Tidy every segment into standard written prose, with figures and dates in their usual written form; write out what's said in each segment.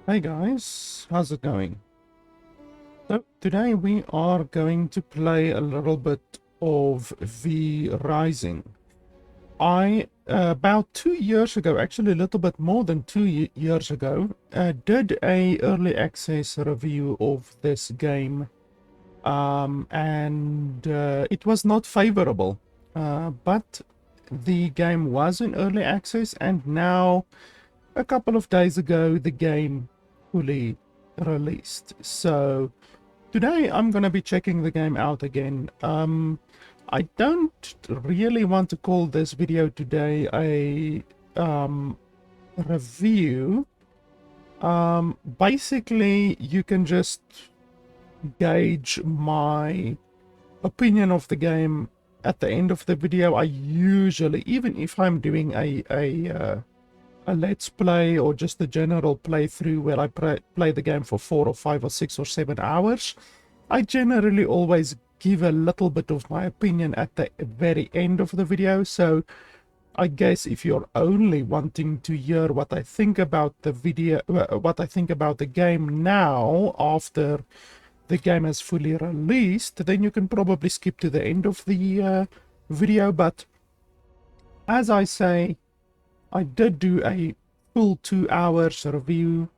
Hey guys, how's it going? So today we are going to play a little bit of VRising. I about 2 years ago, actually a little bit more than 2 years ago, did a early access review of this game, and it was not favorable. But the game was in early access, and now a couple of days ago the game fully released. So today I'm going to be checking the game out again. I don't really want to call this video today a review. Basically you can just gauge my opinion of the game at the end of the video. I usually, even if I'm doing a let's play or just a general playthrough where I play the game for 4 or 5 or 6 or 7 hours, I generally always give a little bit of my opinion at the very end of the video. So I guess if you're only wanting to hear what I think about the video, what I think about the game now after the game has fully released, then you can probably skip to the end of the video. But as I say, I did do a full 2 hours review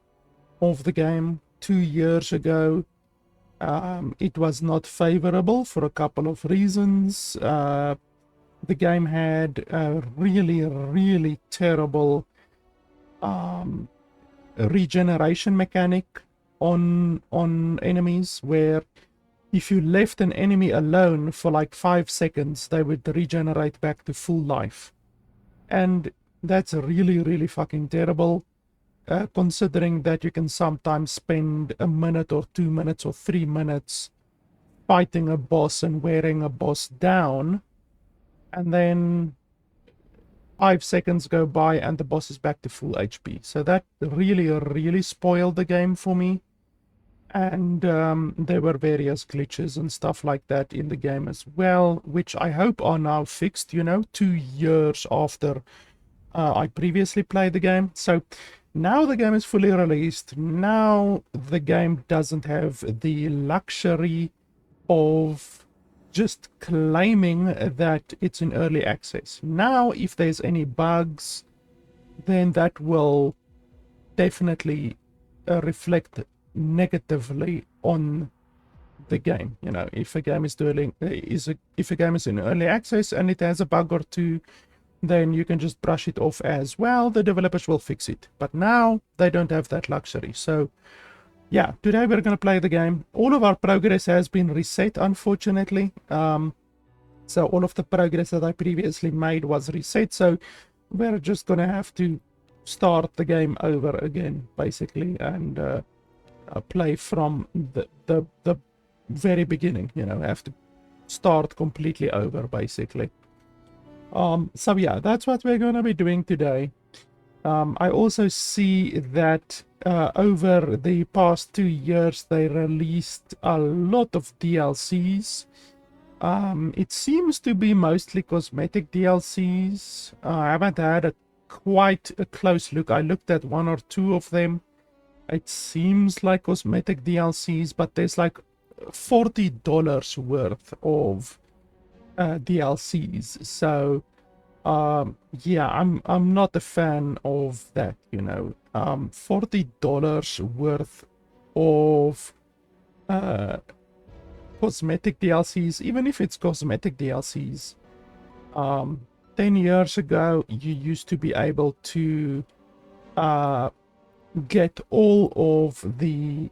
of the game 2 years ago. It was not favorable for a couple of reasons. The game had a really terrible regeneration mechanic on enemies, where if you left an enemy alone for like 5 seconds, they would regenerate back to full life. And that's really fucking terrible, considering that you can sometimes spend a minute or 2 minutes or 3 minutes fighting a boss and wearing a boss down, and then 5 seconds go by and the boss is back to full HP. So that really spoiled the game for me. And there were various glitches and stuff like that in the game as well, which I hope are now fixed, 2 years after I previously played the game. So now the game is fully released. Now the game doesn't have the luxury of just claiming that it's in early access. Now, if there's any bugs, then that will definitely reflect negatively on the game. If a game is if a game is in early access and it has a bug or two, then you can just brush it off as well. The developers will fix it. But now they don't have that luxury. So yeah, today we're going to play the game. All of our progress has been reset, unfortunately. So all of the progress that I previously made was reset. So we're just going to have to start the game over again, basically, and play from the very beginning. Have to start completely over, basically. So yeah, that's what we're going to be doing today. I also see that over the past 2 years they released a lot of DLCs. It seems to be mostly cosmetic DLCs. I haven't had quite a close look. I looked at 1 or 2 of them. It seems like cosmetic DLCs, but there's like $40 worth of DLCs. So yeah, I'm not a fan of that. $40 worth of cosmetic DLCs, even if it's cosmetic DLCs. 10 years ago you used to be able to get all of the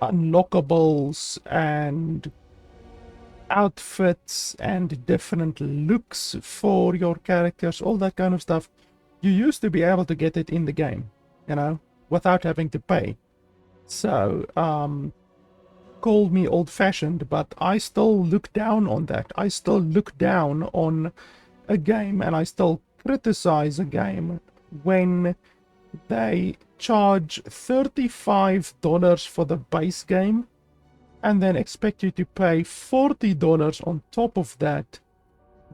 unlockables and outfits and different looks for your characters, all that kind of stuff. You used to be able to get it in the game, without having to pay. So call me old-fashioned, but I still look down on that. I still look down on a game, and I still criticize a game when they charge $35 for the base game and then expect you to pay $40 on top of that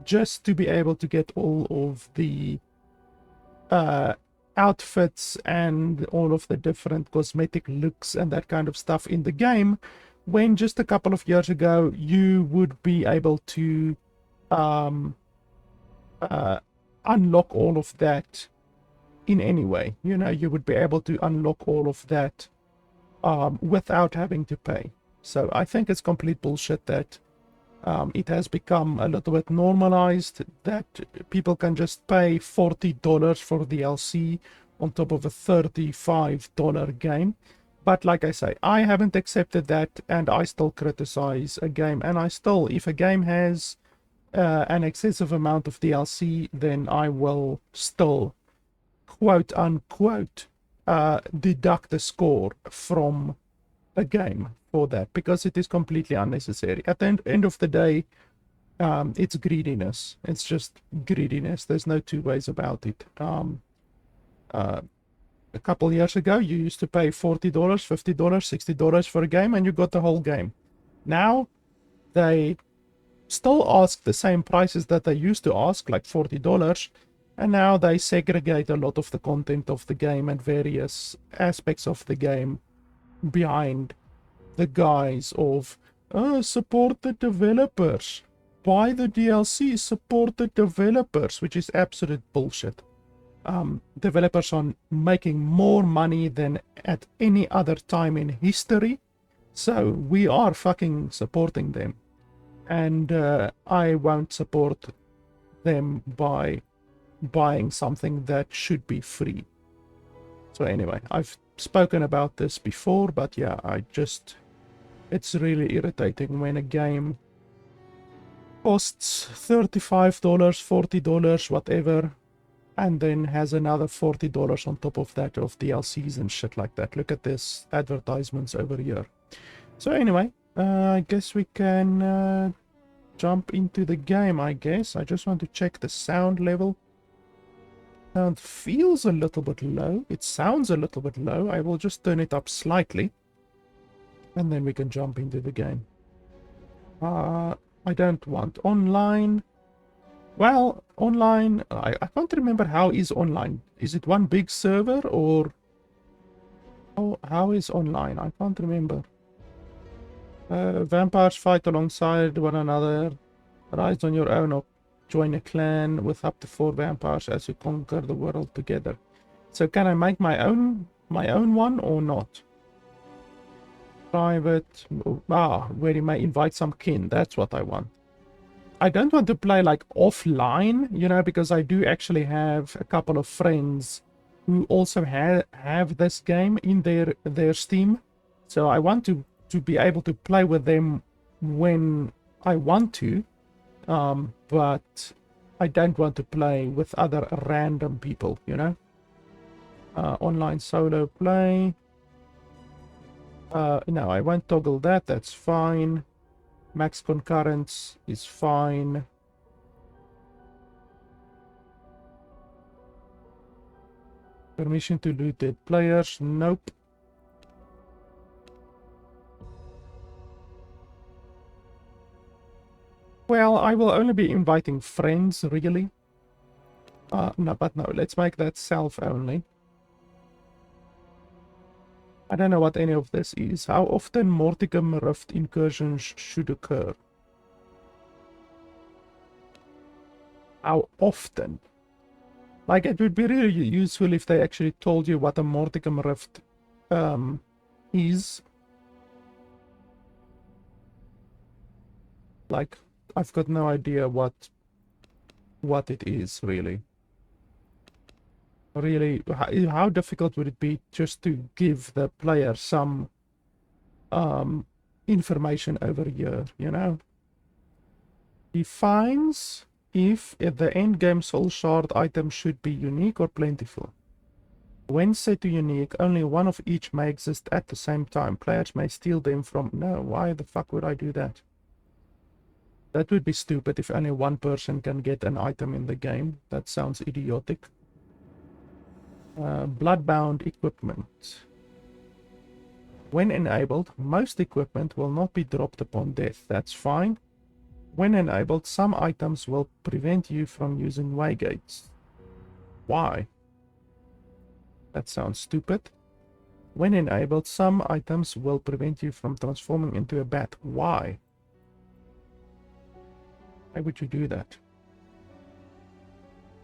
just to be able to get all of the outfits and all of the different cosmetic looks and that kind of stuff in the game, when just a couple of years ago you would be able to um, unlock all of that in any way. You know, you would be able to unlock all of that without having to pay. So I think it's complete bullshit that it has become a little bit normalized that people can just pay $40 for DLC on top of a $35 game. But like I say, I haven't accepted that, and I still criticize a game. And I still, if a game has an excessive amount of DLC, then I will still, quote unquote, deduct a score from a game for that, because it is completely unnecessary. At the end of the day, it's greediness. It's just greediness. There's no two ways about it. A couple years ago, you used to pay $40, $50, $60 for a game, and you got the whole game. Now, they still ask the same prices that they used to ask, like $40, and now they segregate a lot of the content of the game and various aspects of the game behind the guise of support the developers, buy the DLC, support the developers, which is absolute bullshit. Developers are making more money than at any other time in history, so we are fucking supporting them, and I won't support them by buying something that should be free. So anyway, I've spoken about this before, but yeah, it's really irritating when a game costs $35, $40, whatever, and then has another $40 on top of that of DLCs and shit like that. Look at this advertisements over here. So anyway, I guess we can jump into the game, I guess. I just want to check the sound level. Sound feels a little bit low. It sounds a little bit low. I will just turn it up slightly, and then we can jump into the game. I don't want online. Well, online, I can't remember how is online. Is it one big server, or how is online? I can't remember. Vampires fight alongside one another. Rise on your own or join a clan with up to 4 vampires as you conquer the world together. So can I make my own one or not? Private, where you may invite some kin. That's what I want. I don't want to play like offline, you know, because I do actually have a couple of friends who also have this game in their Steam. So I want to be able to play with them when I want to, but I don't want to play with other random people, you know. Online solo play. No, I won't toggle that. That's fine. Max concurrence is fine. Permission to loot dead players. Nope. Well, I will only be inviting friends, really. No, let's make that self only. I don't know what any of this is. How often Morticum Rift incursions should occur? How often? Like, it would be really useful if they actually told you what a Morticum Rift is. Like, I've got no idea what it is, really. Really, how difficult would it be just to give the player some information over here, you know? Defines if the endgame soul shard item should be unique or plentiful. When set to unique, only one of each may exist at the same time. Players may steal them from... No, why the fuck would I do that? That would be stupid if only one person can get an item in the game. That sounds idiotic. Bloodbound equipment. When enabled, most equipment will not be dropped upon death. That's fine. When enabled, some items will prevent you from using waygates. Why? That sounds stupid. When enabled, some items will prevent you from transforming into a bat. Why? Why would you do that?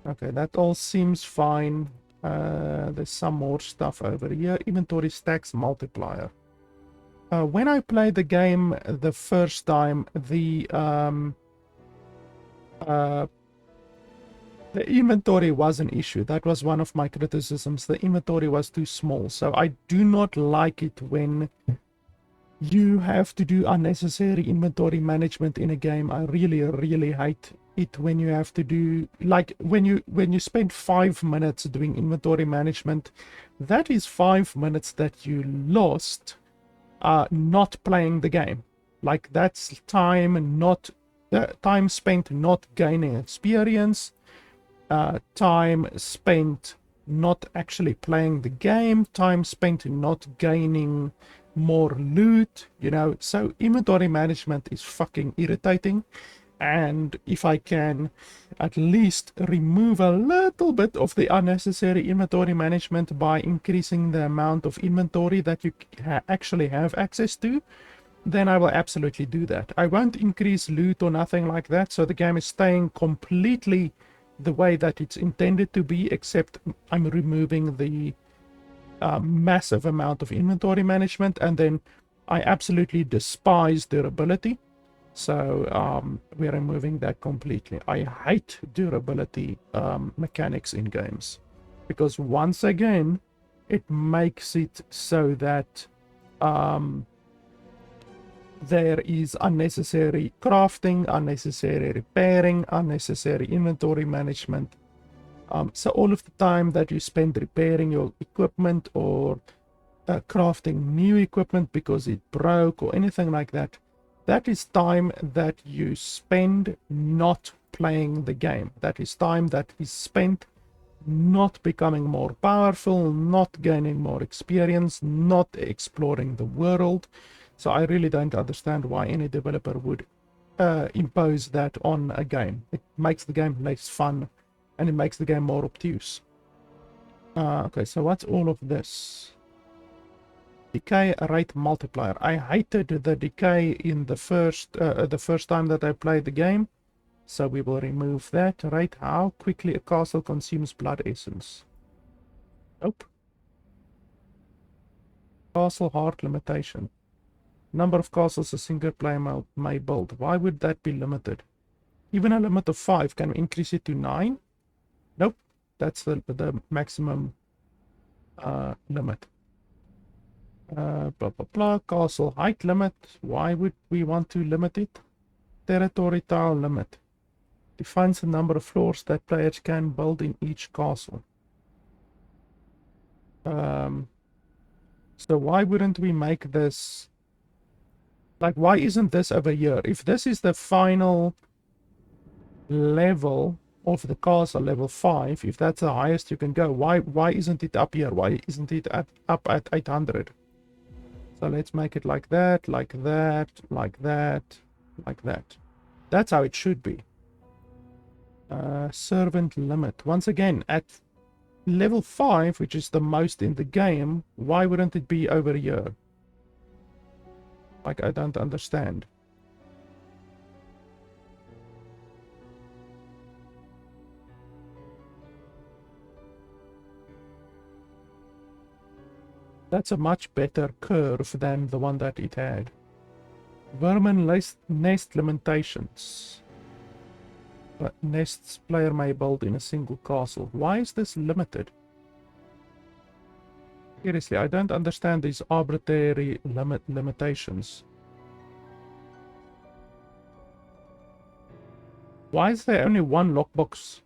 Okay, that all seems fine. There's some more stuff over here. Inventory stacks multiplier. When I played the game the first time, the inventory was an issue. That was one of my criticisms. The inventory was too small. So I do not like it when you have to do unnecessary inventory management in a game. I really hate it when you have to do, like, when you spend 5 minutes doing inventory management. That is 5 minutes that you lost not playing the game. Like, that's time spent not gaining experience, time spent not actually playing the game, time spent not gaining more loot, you know. So inventory management is fucking irritating, and if I can at least remove a little bit of the unnecessary inventory management by increasing the amount of inventory that you actually have access to, then I will absolutely do that. I won't increase loot or nothing like that, so the game is staying completely the way that it's intended to be, except I'm removing the massive amount of inventory management, and then I absolutely despise durability, so we're removing that completely. I hate durability mechanics in games, because once again it makes it so that there is unnecessary crafting, unnecessary repairing, unnecessary inventory management. So all of the time that you spend repairing your equipment or crafting new equipment because it broke or anything like that, that is time that you spend not playing the game. That is time that is spent not becoming more powerful, not gaining more experience, not exploring the world. So I really don't understand why any developer would impose that on a game. It makes the game less fun, and it makes the game more obtuse. Okay, so what's all of this? Decay rate multiplier. I hated the decay in the first time that I played the game, so we will remove that. Rate how quickly a castle consumes blood essence. Nope. Castle heart limitation. Number of castles a single player may build. Why would that be limited? Even a limit of 5, can we increase it to 9? Nope, that's the maximum limit. Blah blah blah. Castle height limit. Why would we want to limit it? Territory tile limit. Defines the number of floors that players can build in each castle. So why wouldn't we make this, like, why isn't this over here? If this is the final level of the castle, level 5, if that's the highest you can go, why isn't it up here? Why isn't it up at 800? So let's make it like that, like that, like that, like that. That's how it should be. Servant limit. Once again, at level 5, which is the most in the game, why wouldn't it be over here? Like, I don't understand. That's a much better curve than the one that it had. Vermin nest limitations. Nests player may build in a single castle. Why is this limited? Seriously, I don't understand these arbitrary limitations. Why is there only one lockbox?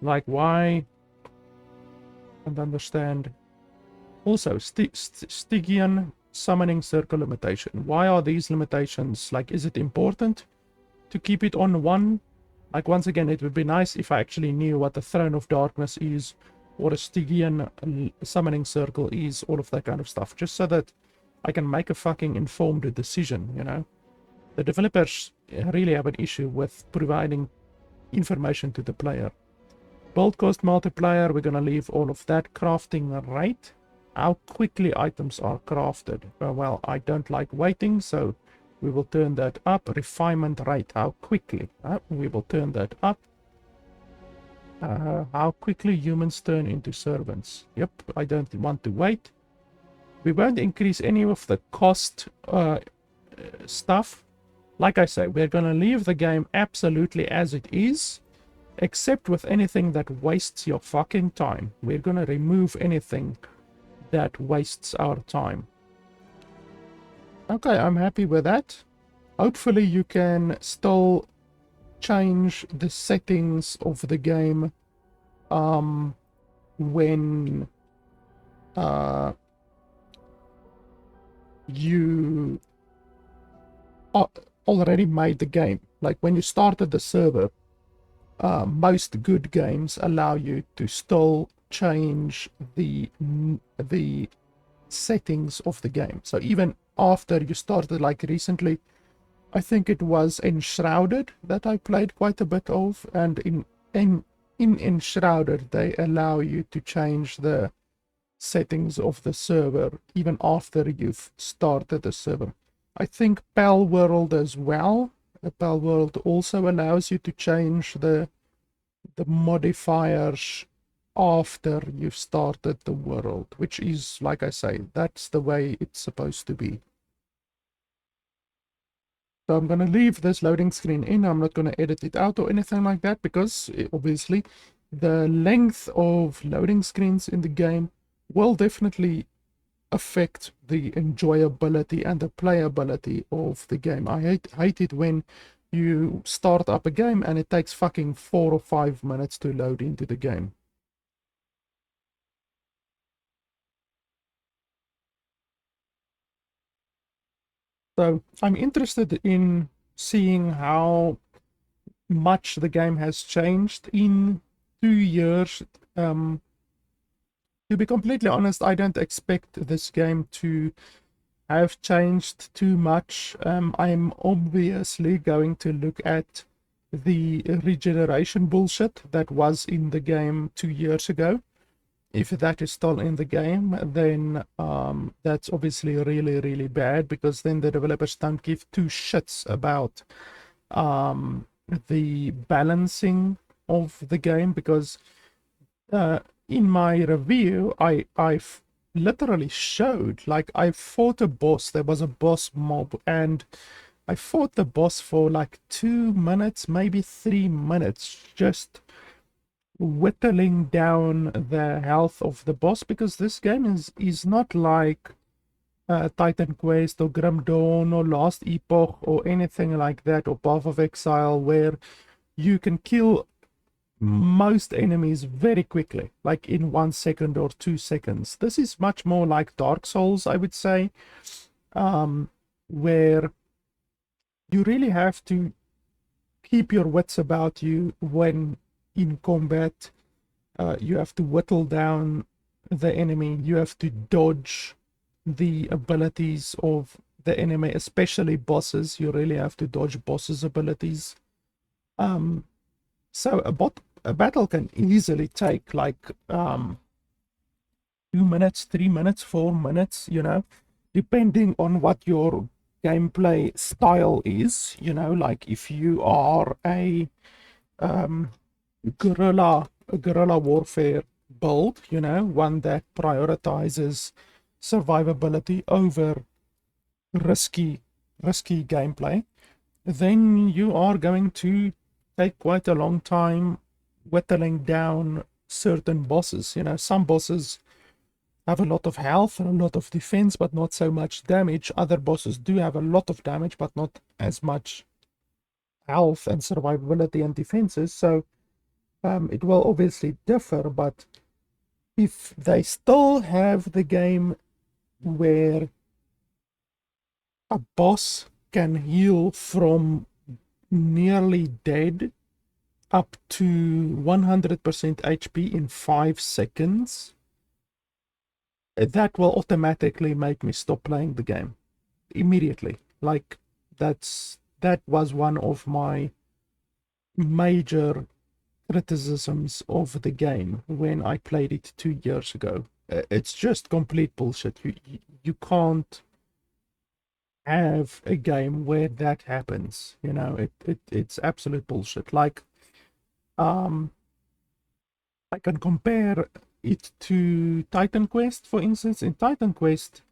Like, why? I don't understand. Also, Stygian summoning circle limitation. Why are these limitations? Like, is it important to keep it on one? Like, once again, it would be nice if I actually knew what the Throne of Darkness is, or a Stygian summoning circle is, all of that kind of stuff, just so that I can make a fucking informed decision, you know? The developers really have an issue with providing information to the player. Build cost multiplier, we're going to leave all of that. Crafting rate, how quickly items are crafted. Well, I don't like waiting, so we will turn that up. Refinement rate, how quickly, we will turn that up. How quickly humans turn into servants. Yep, I don't want to wait. We won't increase any of the cost stuff. Like I say, we're going to leave the game absolutely as it is, except with anything that wastes your fucking time. We're going to remove anything that wastes our time. Okay, I'm happy with that. Hopefully you can still change the settings of the game when you already made the game. Like when you started the server, most good games allow you to still change the settings of the game. So even after you started, like recently, I think it was Enshrouded that I played quite a bit of, and in Enshrouded they allow you to change the settings of the server even after you've started the server. I think Pal World as well. Pal World also allows you to change the modifiers after you've started the world, which is, like I say, that's the way it's supposed to be. So I'm going to leave this loading screen in. I'm not going to edit it out or anything like that, because obviously the length of loading screens in the game will definitely affect the enjoyability and the playability of the game. I hate it when you start up a game and it takes fucking 4 or 5 minutes to load into the game. So I'm interested in seeing how much the game has changed in 2 years. To be completely honest, I don't expect this game to have changed too much. I'm obviously going to look at the regeneration bullshit that was in the game 2 years ago. If that is still in the game, then that's obviously really, really bad, because then the developers don't give two shits about the balancing of the game. Because in my review, I've literally showed, like, I fought a boss. There was a boss mob, and I fought the boss for like 2 minutes, maybe 3 minutes, just whittling down the health of the boss, because this game is not like Titan Quest or Grim Dawn or Last Epoch or anything like that, or Path of Exile, where you can kill most enemies very quickly, like in 1 second or 2 seconds. This is much more like Dark Souls, I would say, where you really have to keep your wits about you when in combat. You have to whittle down the enemy. You have to dodge the abilities of the enemy, especially bosses. You really have to dodge bosses' abilities. So a battle can easily take like 2 minutes, 3 minutes, 4 minutes, you know, depending on what your gameplay style is. You know, like if you are a guerrilla warfare build, you know, one that prioritizes survivability over risky gameplay, then you are going to take quite a long time whittling down certain bosses. You know, some bosses have a lot of health and a lot of defense, but not so much damage. Other bosses do have a lot of damage, but not as much health and survivability and defenses. So it will obviously differ, but if they still have the game where a boss can heal from nearly dead up to 100% HP in 5 seconds, that will automatically make me stop playing the game immediately. Like, that was one of my major criticisms of the game when I played it 2 years ago. It's just complete bullshit. You can't have a game where that happens. You know, it's absolute bullshit. Like, um, I can compare it to Titan Quest, for instance. In Titan Quest,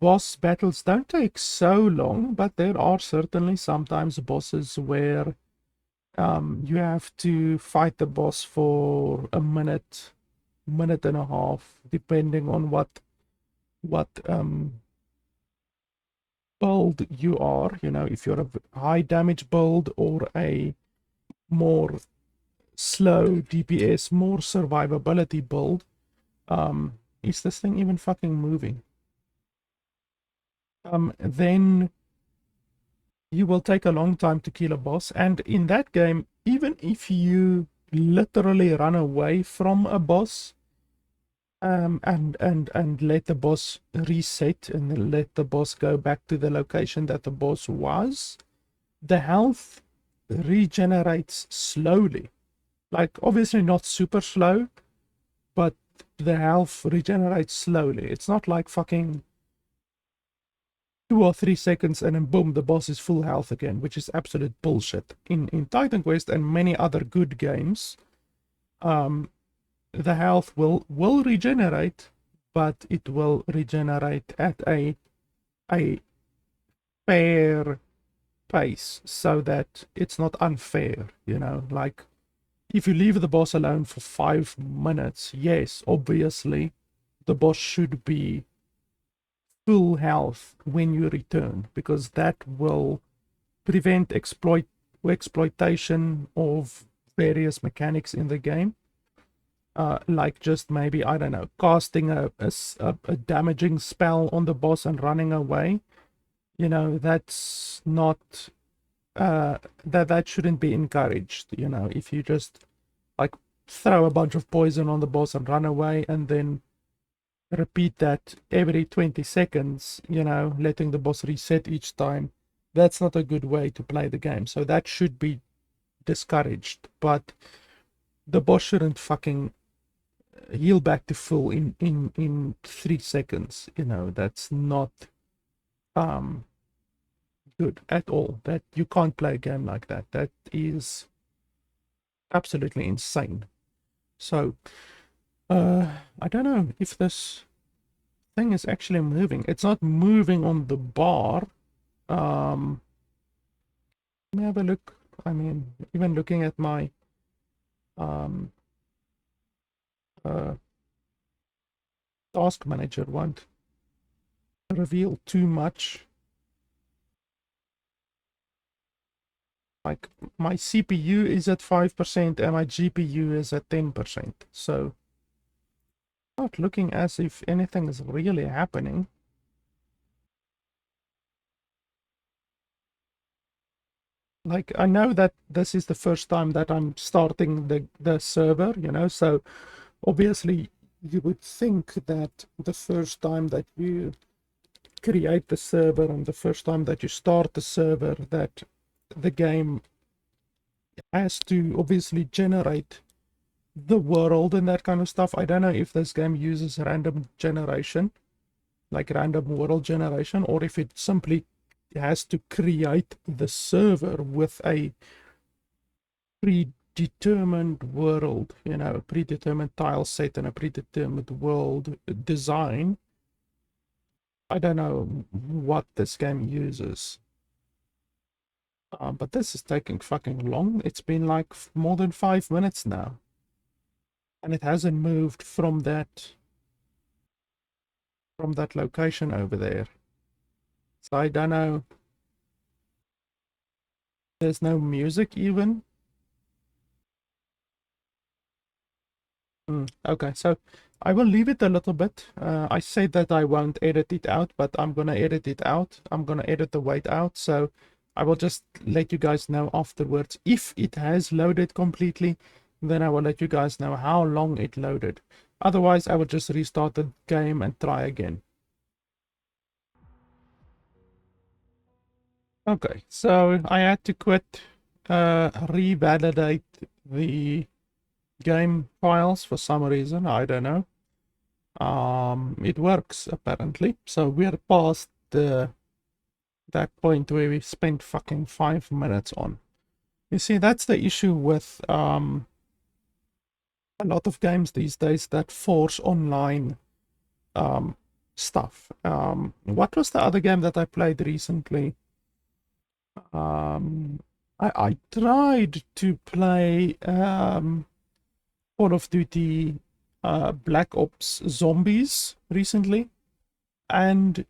boss battles don't take so long, but there are certainly sometimes bosses where you have to fight the boss for a minute, minute and a half, depending on what build you are. You know, if you're a high damage build or a more slow DPS, more survivability build. Is this thing even fucking moving? Then you will take a long time to kill a boss. And in that game, even if you literally run away from a boss, and let the boss reset and then let the boss go back to the location that the boss was, the health regenerates slowly. Like, obviously not super slow, but the health regenerates slowly. It's not like fucking 2 or 3 seconds and then boom, the boss is full health again, which is absolute bullshit. In Titan Quest and many other good games, the health will regenerate, but it will regenerate at a fair pace so that it's not unfair, you know. Like, if you leave the boss alone for 5 minutes, yes, obviously the boss should be full health when you return, because that will prevent exploitation of various mechanics in the game. Like just maybe, I don't know, casting a damaging spell on the boss and running away. You know, that's not that shouldn't be encouraged. You know, if you just like throw a bunch of poison on the boss and run away and then repeat that every 20 seconds, you know, letting the boss reset each time, that's not a good way to play the game. So that should be discouraged. But the boss shouldn't fucking heal back to full in 3 seconds. You know, that's not good at all. That you can't play a game like that. That is absolutely insane. So I don't know if this thing is actually moving. It's not moving on the bar. Let me have a look. I mean, even looking at my task manager won't reveal too much. Like, my CPU is at 5% and my GPU is at 10%. So not looking as if anything is really happening. Like, I know that this is the first time that I'm starting the server, you know, so obviously you would think that the first time that you create the server and the first time that you start the server, that the game has to obviously generate the world and that kind of stuff. I don't know if this game uses random generation, like random world generation, or if it simply has to create the server with a predetermined world, you know, a predetermined tile set and a predetermined world design. I don't know what this game uses. But this is taking fucking long. It's been like more than 5 minutes now. And it hasn't moved from that location over there. So I don't know. There's no music even. Okay, so I will leave it a little bit. I said that I won't edit it out, but I'm gonna edit it out. I'm gonna edit the wait out, so I will just let you guys know afterwards. If it has loaded completely, then I will let you guys know how long it loaded. Otherwise, I will just restart the game and try again. Okay, so I had to quit revalidate the game files for some reason. I don't know. It works apparently. So we're past that point where we spent fucking 5 minutes on. You see, that's the issue with a lot of games these days that force online stuff. What was the other game that I played recently? I tried to play Call of Duty Black Ops Zombies recently, and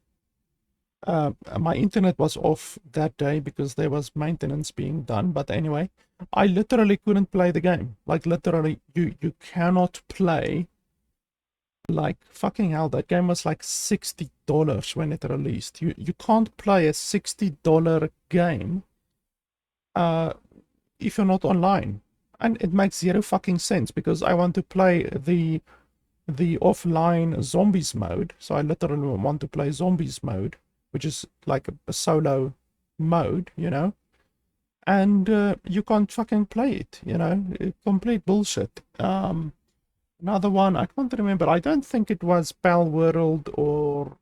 my internet was off that day because there was maintenance being done. But anyway, I literally couldn't play the game. Like literally, you cannot play. Like fucking hell, that game was like $60 when it released. You can't play a $60 game if you're not online. And it makes zero fucking sense because I want to play the offline zombies mode. So I literally want to play zombies mode, which is like a solo mode, you know. And you can't fucking play it, you know. Complete bullshit. Another one, I can't remember. I don't think it was Pal World or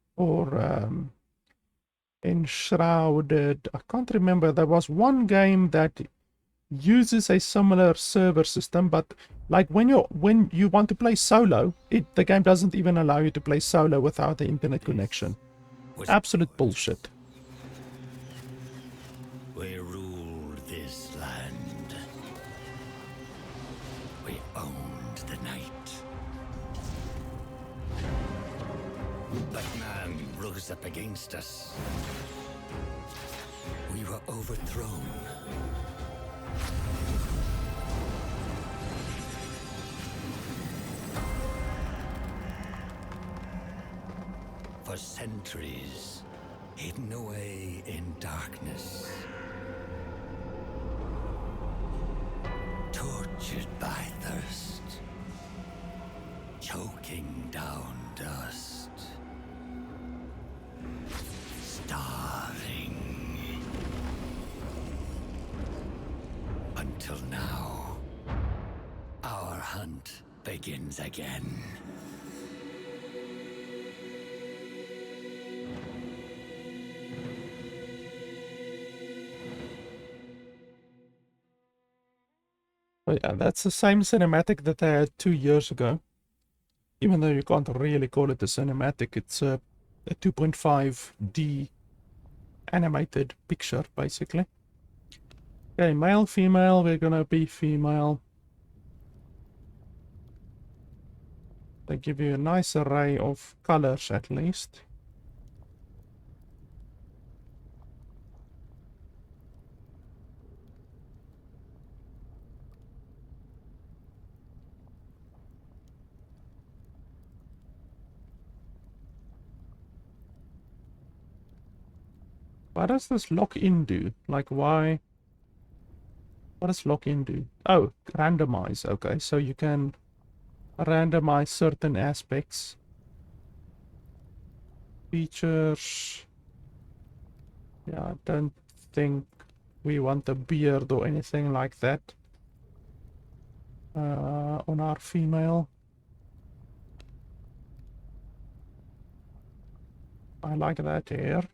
Enshrouded. I can't remember. There was one game that uses a similar server system, but like when you want to play solo, the game doesn't even allow you to play solo without the internet connection. Absolute bullshit. We ruled this land. We owned the night. But man rose up against us. We were overthrown. For centuries, hidden away in darkness. Tortured by thirst. Choking down dust. Starving. Until now, our hunt begins again. But yeah, that's the same cinematic that I had 2 years ago. Even though you can't really call it a cinematic, it's a 2.5D animated picture, basically. Okay, male, female, we're gonna be female. They give you a nice array of colors, at least. What does this lock in do? Like, why? What does lock in do? Oh, randomize. Okay, so you can randomize certain aspects. Features. Yeah, I don't think we want a beard or anything like that on our female. I like that hair.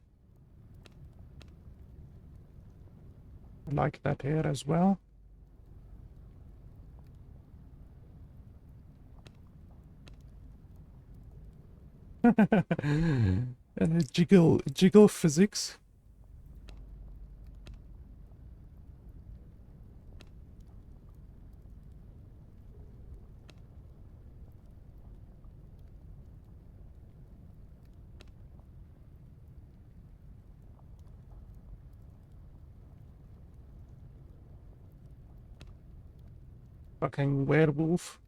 I like that hair as well. Jiggle physics. Fucking werewolf.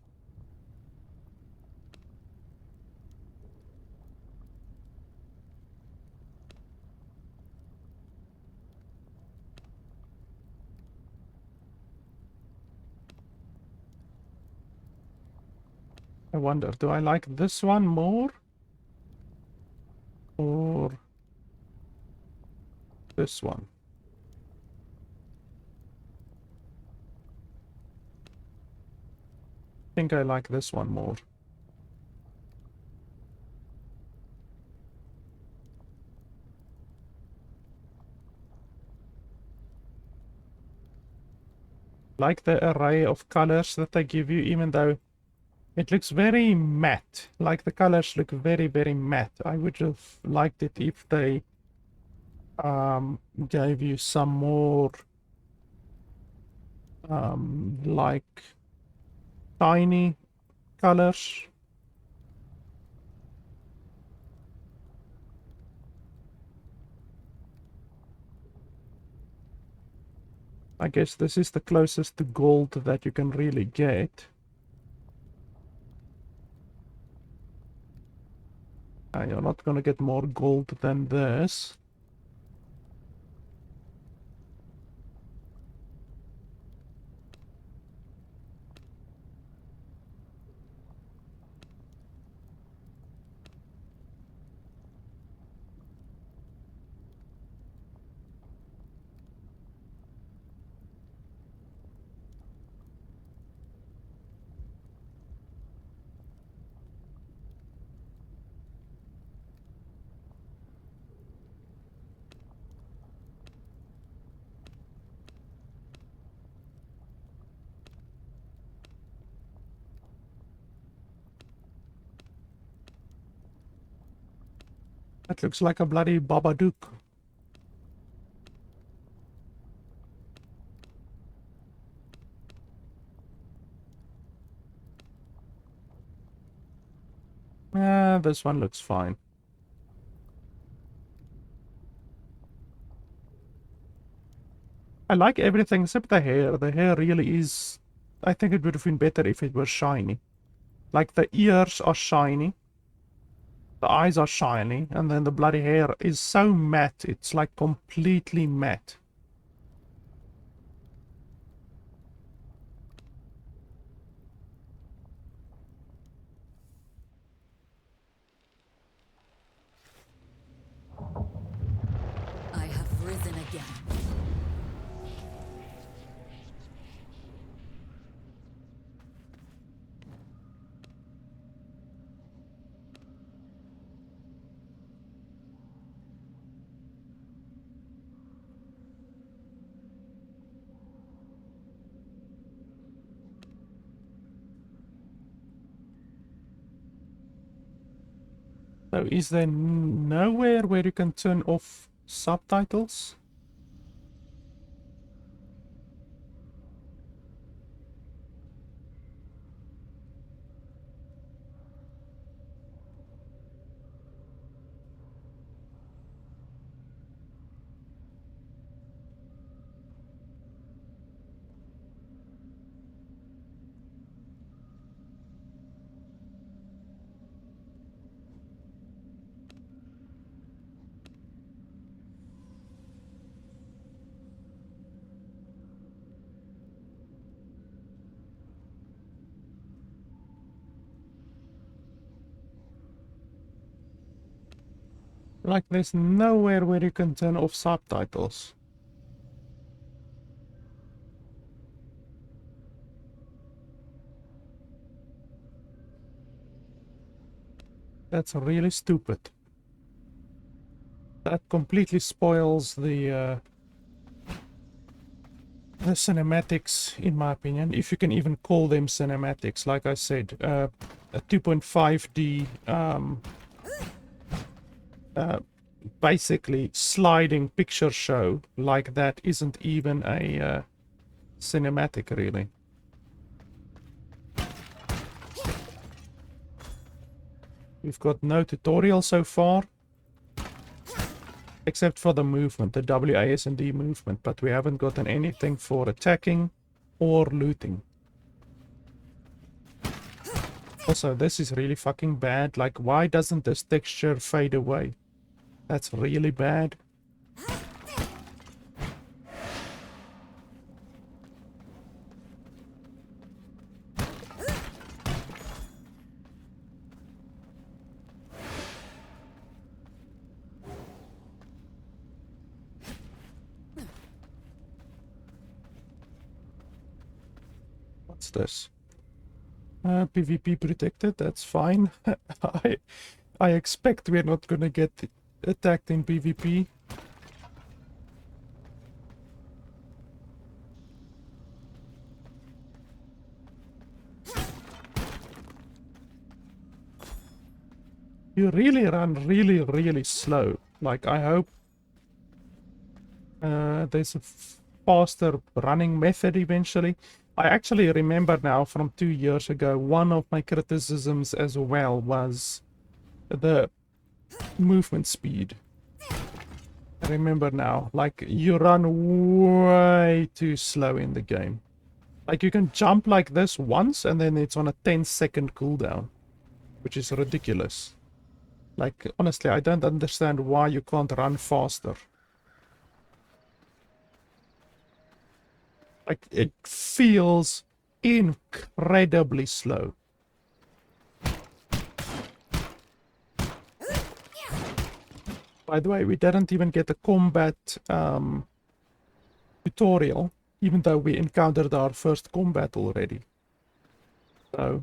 I wonder, do I like this one more? Or this one? think I like this one more. Like the array of colors that they give you, even though it looks very matte. Like the colors look very, very matte. I would have liked it if they gave you some more like tiny colors. I guess this is the closest to gold that you can really get. You're not gonna get more gold than this. That looks like a bloody Babadook. This one looks fine. I like everything except the hair. The hair really is... I think it would have been better if it was shiny. Like the ears are shiny. The eyes are shiny. And then the bloody hair is so matte. It's like completely matte. I have risen again. So is there nowhere where you can turn off subtitles? Like there's nowhere where you can turn off subtitles. That's really stupid. That completely spoils the cinematics, in my opinion, if you can even call them cinematics. Like I said, a 2.5D basically sliding picture show like that isn't even a cinematic, really. We've got no tutorial so far, except for the movement, the WASD movement, but we haven't gotten anything for attacking or looting. Also, this is really fucking bad. Like, why doesn't this texture fade away? That's really bad. What's this? PvP protected, that's fine. I, I expect we're not gonna get attacked in PvP. You really run really slow. Like, I hope there's a faster running method eventually. I actually remember now from 2 years ago, one of my criticisms as well was the movement speed. I remember now, like, you run way too slow in the game. Like, you can jump like this once and then it's on a 10-second cooldown, which is ridiculous. Like, honestly, I don't understand why you can't run faster. Like, it feels incredibly slow. By the way, we didn't even get a combat tutorial, even though we encountered our first combat already. So,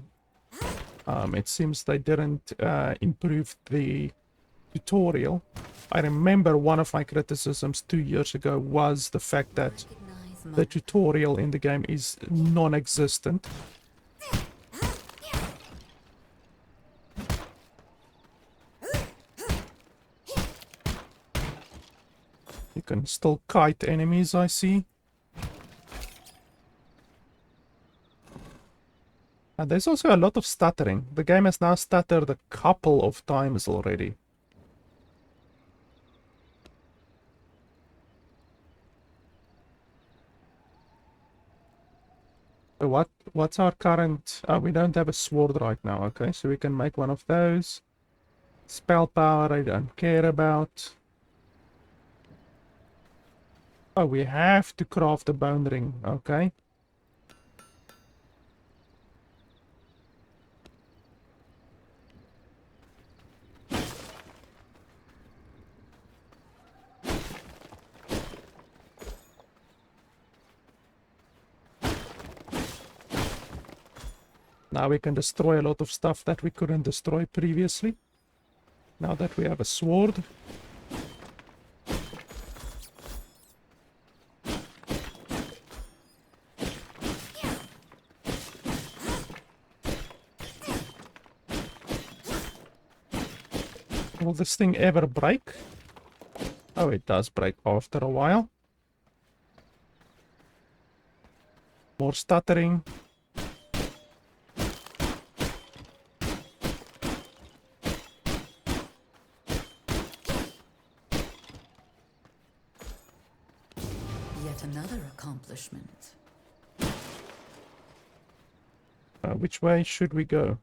it seems they didn't improve the tutorial. I remember one of my criticisms 2 years ago was the fact that the tutorial in the game is non-existent. You can still kite enemies, I see. And there's also a lot of stuttering. The game has now stuttered a couple of times already. So what's our current... Oh, we don't have a sword right now. Okay, so we can make one of those. Spell power I don't care about. Oh, we have to craft a bone ring. Okay. Now we can destroy a lot of stuff that we couldn't destroy previously. Now that we have a sword. Will this thing ever break? Oh, it does break after a while. More stuttering. Yet another accomplishment. Which way should we go?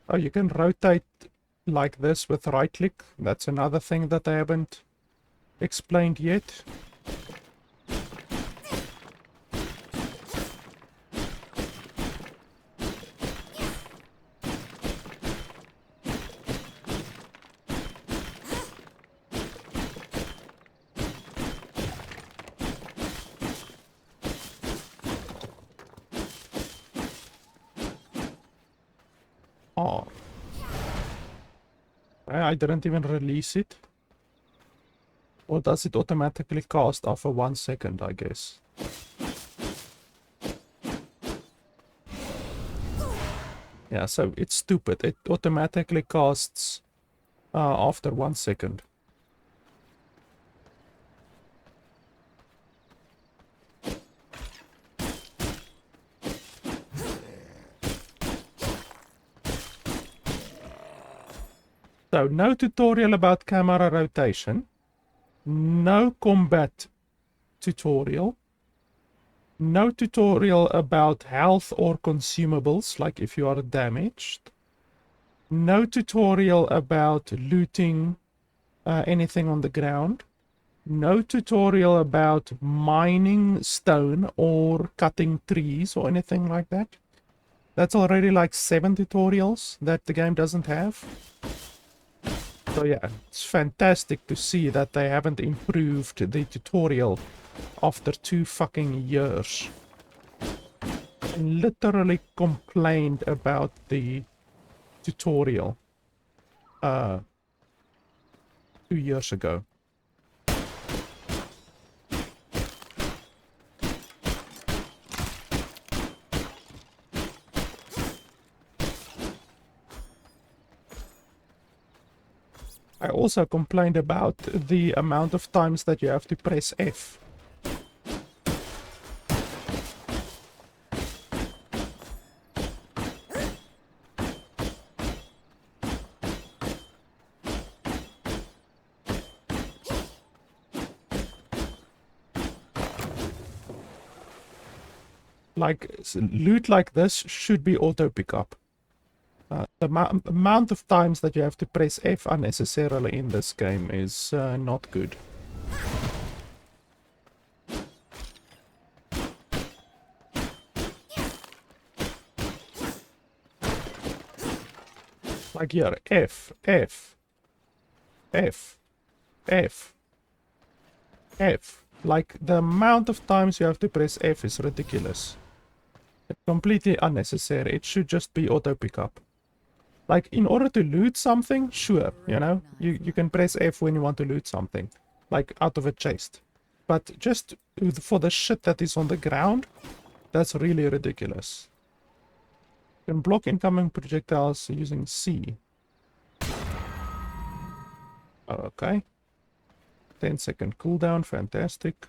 Oh, you can rotate like this with right click. That's another thing that I haven't explained yet. Oh. I didn't even release it. Or does it automatically cast after 1 second, I guess? Yeah, so it's stupid. It automatically casts after 1 second. So, no tutorial about camera rotation. No combat tutorial. No tutorial about health or consumables, like if you are damaged. No tutorial about looting anything on the ground. No tutorial about mining stone or cutting trees or anything like that. That's already like 7 tutorials that the game doesn't have. So yeah, it's fantastic to see that they haven't improved the tutorial after 2 fucking years. literally complained about the tutorial 2 years ago. I also complained about the amount of times that you have to press F. Like, loot like this should be auto pickup. The amount of times that you have to press F unnecessarily in this game is not good. Like here, F, F, F, F, F. Like, the amount of times you have to press F is ridiculous. It's completely unnecessary. It should just be auto pickup. Like, in order to loot something, sure, you know, you can press F when you want to loot something, like out of a chest. But just for the shit that is on the ground, that's really ridiculous. You can block incoming projectiles using C. Okay. 10-second cooldown, fantastic.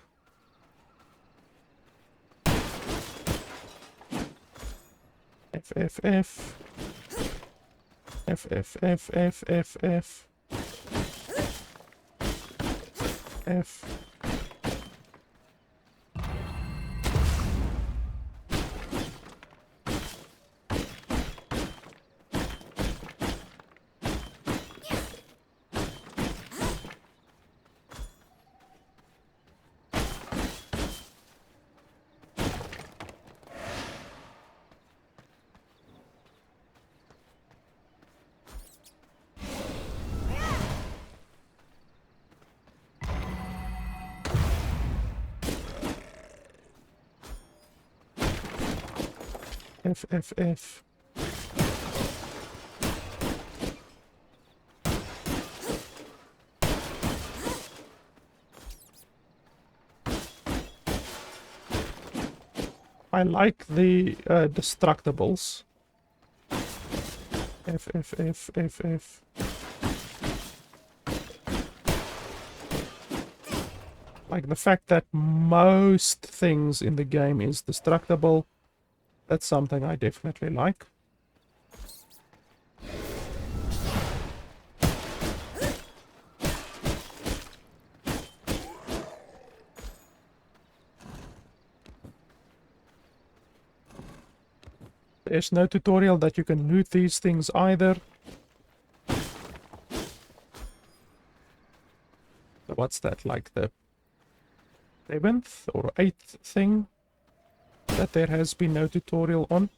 F, F, F. F, F, F, F, F, F. F. F, F, F. I like the destructibles. F, F, F, F, F. Like the fact that most things in the game is destructible. That's something I definitely like. There's no tutorial that you can loot these things either. So what's that, like the 7th or 8th thing that there has been no tutorial on?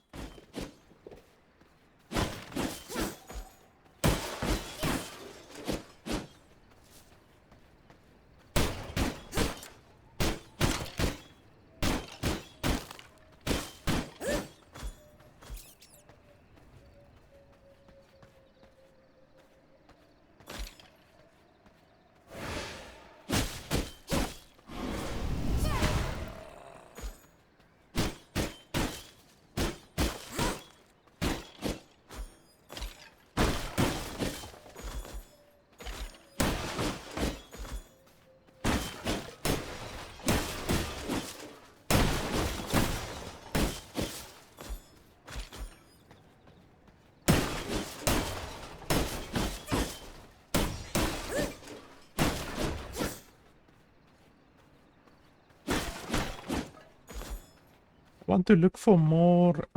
Want to look for more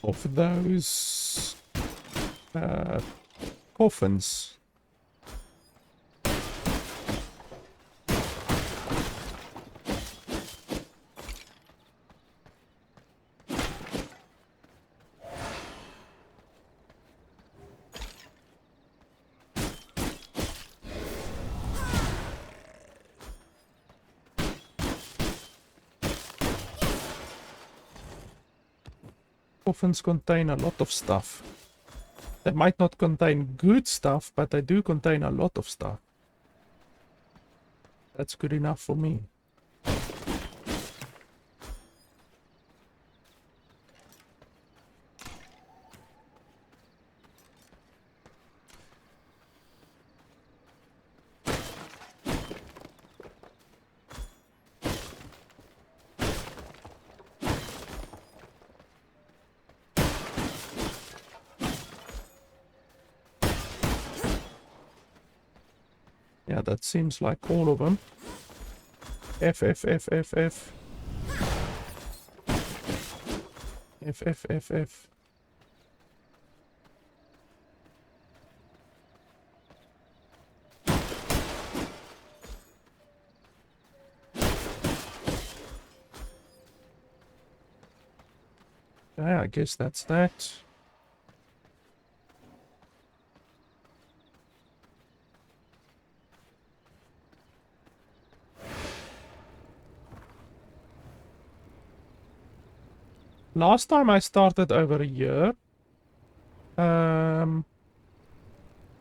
of those coffins. Coffins contain a lot of stuff. They might not contain good stuff, but they do contain a lot of stuff. That's good enough for me. Yeah, that seems like all of them. F, F, F, F, F. F, F, F, F. Yeah, I guess that's that. Last time I started over a year. I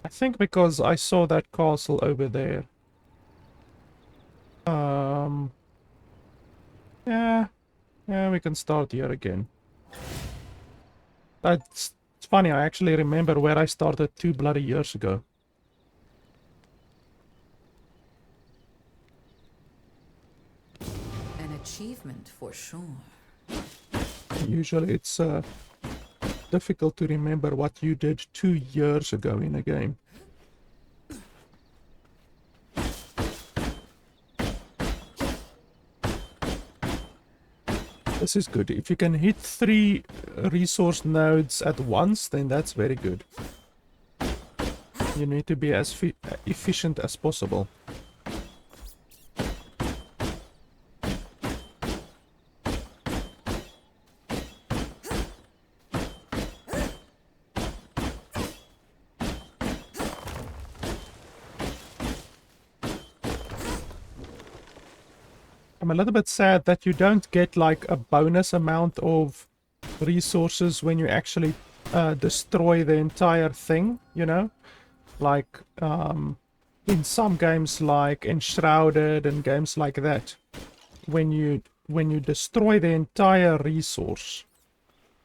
think because I saw that castle over there. Yeah, we can start here again. It's funny, I actually remember where I started 2 bloody years ago. An achievement for sure. Usually it's difficult to remember what you did 2 years ago in a game. This is good. If you can hit 3 resource nodes at once, then that's very good. You need to be as efficient as possible. I'm a little bit sad that you don't get like a bonus amount of resources when you actually destroy the entire thing, you know? Like in some games like Enshrouded and games like that, when you destroy the entire resource,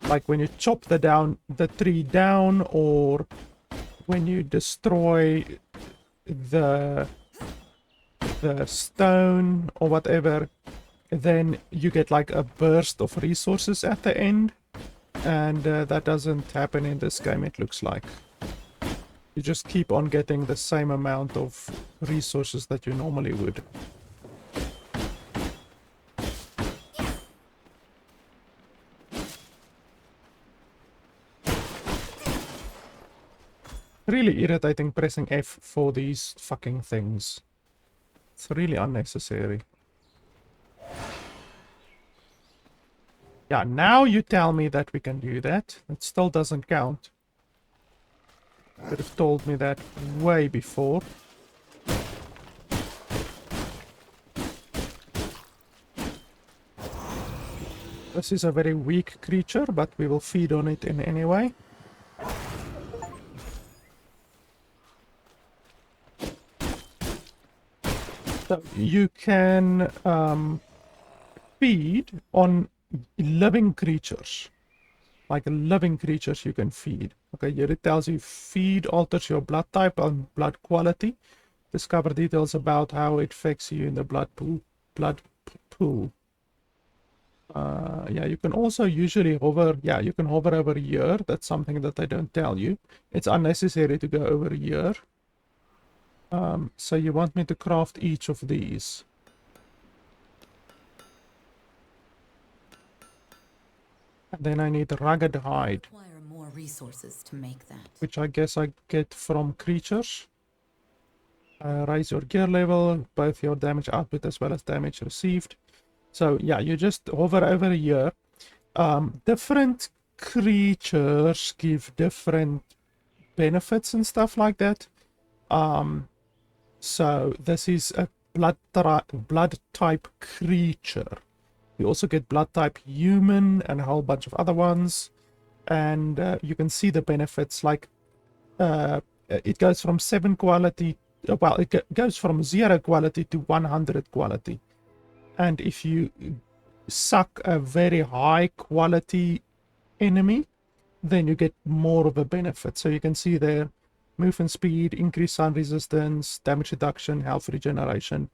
like when you chop the tree down, or when you destroy the stone or whatever, then you get like a burst of resources at the end, and that doesn't happen in this game, it looks like. You just keep on getting the same amount of resources that you normally would. Really irritating pressing F for these fucking things. It's really unnecessary. Yeah, now you tell me that we can do that. It still doesn't count. Could have told me that way before. This is a very weak creature, but we will feed on it in any way. So you can feed on living creatures. Like living creatures you can feed. Okay, here it tells you feed alters your blood type and blood quality. Discover details about how it affects you in the blood pool. Yeah, you can also usually hover. Yeah, you can hover over here. That's something that they don't tell you. It's unnecessary to go over here. So you want me to craft each of these. And then I need rugged hide. Require more resources to make that. Which I guess I get from creatures. Raise your gear level, both your damage output as well as damage received. So yeah, you just hover over here. Different creatures give different benefits and stuff like that. So this is a blood type creature. You also get blood type human and a whole bunch of other ones. and you can see the benefits. Like it goes from 7 quality, well, it goes from 0 quality to 100 quality. And if you suck a very high quality enemy, then you get more of a benefit. So you can see there, movement speed, increased sun resistance, damage reduction, health regeneration.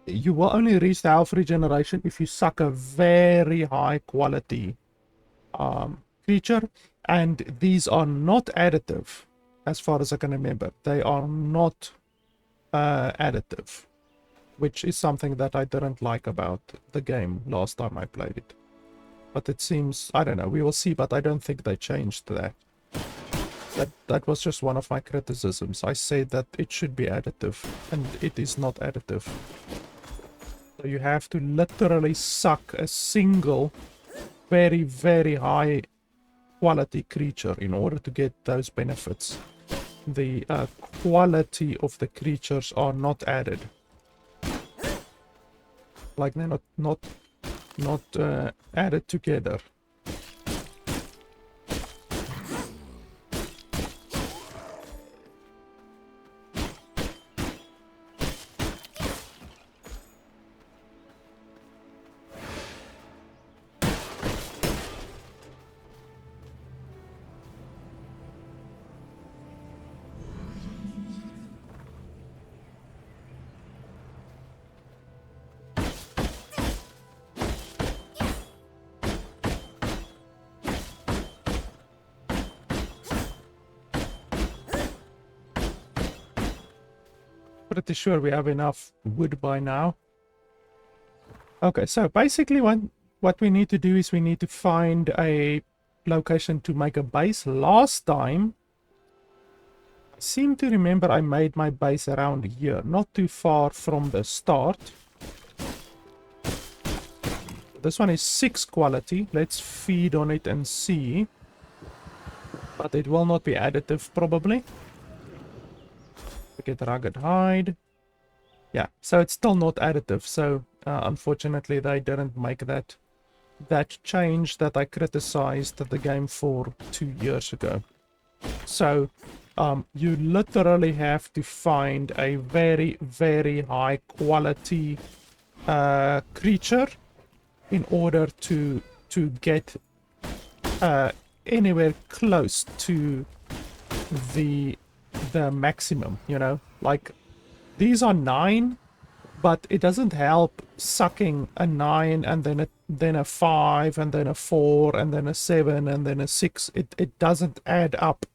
You will only reach the health regeneration if you suck a very high quality creature, and these are not additive as far as I can remember. They are not additive, which is something that I didn't like about the game last time I played it. But it seems, I don't know, we will see, but I don't think they changed that. That was just one of my criticisms. I said that it should be additive, and it is not additive. So you have to literally suck a single very, very high quality creature in order to get those benefits. The quality of the creatures are not added. Like they're not added together. Pretty sure we have enough wood by now. Okay, so basically what we need to do is we need to find a location to make a base. Last time, I seem to remember I made my base around here, not too far from the start. This one is 6 quality. Let's feed on it and see. But it will not be additive, probably. Get rugged hide. Yeah, so it's still not additive. So unfortunately they didn't make that change that I criticized the game for 2 years ago. So you literally have to find a very, very high quality creature in order to get anywhere close to the maximum, you know. Like these are 9, but it doesn't help sucking a 9 and then a 5 and then a 4 and then a 7 and then a 6. It doesn't add up.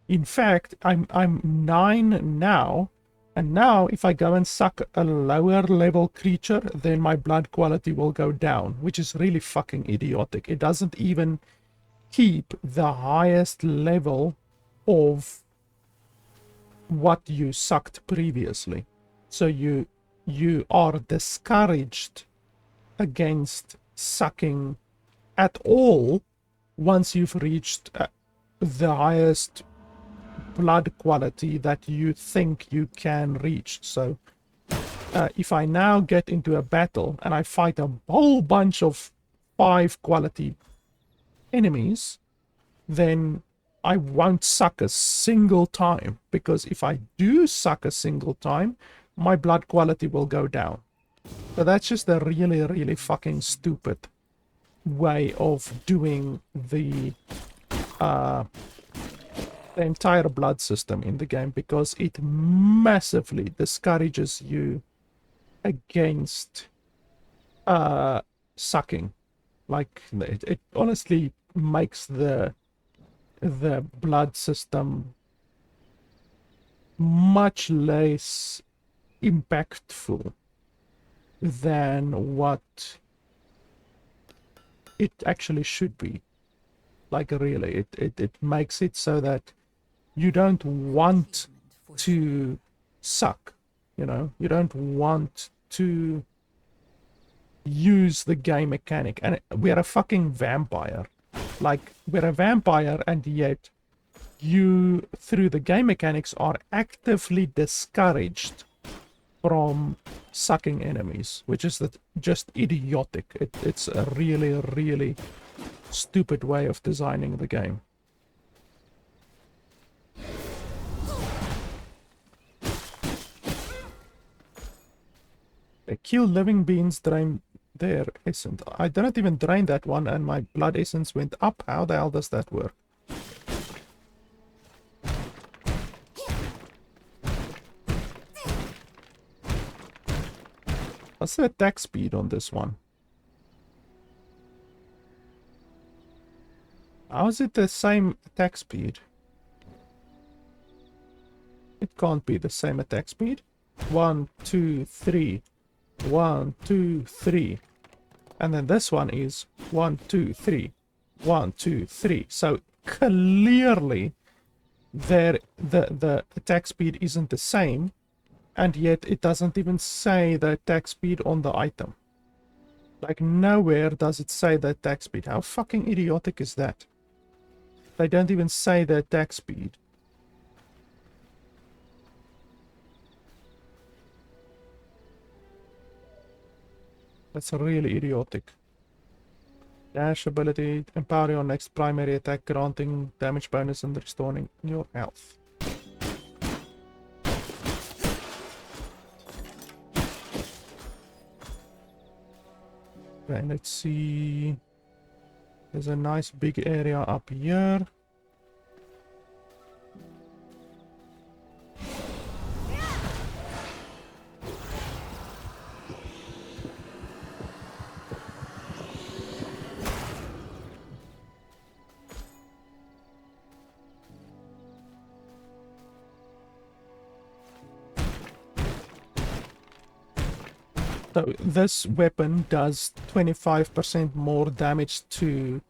In fact, I'm 9 now, and now if I go and suck a lower level creature, then my blood quality will go down, which is really fucking idiotic. It doesn't even keep the highest level of what you sucked previously. So you are discouraged against sucking at all once you've reached the highest blood quality that you think you can reach. So if I now get into a battle and I fight a whole bunch of 5 quality enemies, then I won't suck a single time, because if I do suck a single time, my blood quality will go down. So that's just a really, really fucking stupid way of doing the entire blood system in the game, because it massively discourages you against sucking. Like it honestly makes the blood system much less impactful than what it actually should be. Like really, it makes it so that you don't want to suck, you know. You don't want to use the game mechanic. And we're a fucking vampire. Like, we're a vampire, and yet you, through the game mechanics, are actively discouraged from sucking enemies, which is just idiotic. It's a really, really stupid way of designing the game. They kill living beings, drain their essence. I didn't even drain that one and my blood essence went up. How the hell does that work? What's the attack speed on this one? How is it the same attack speed? It can't be the same attack speed. 1, 2, 3. 1, 2, 3. And then this one is 1, 2, 3. 1, 2, 3. So clearly the attack speed isn't the same, and yet it doesn't even say the attack speed on the item. Like nowhere does it say the attack speed. How fucking idiotic is that? They don't even say the attack speed. That's really idiotic. Dash ability, empower your next primary attack, granting damage bonus and restoring your health. Okay, let's see. There's a nice big area up here. So this weapon does 25% more damage to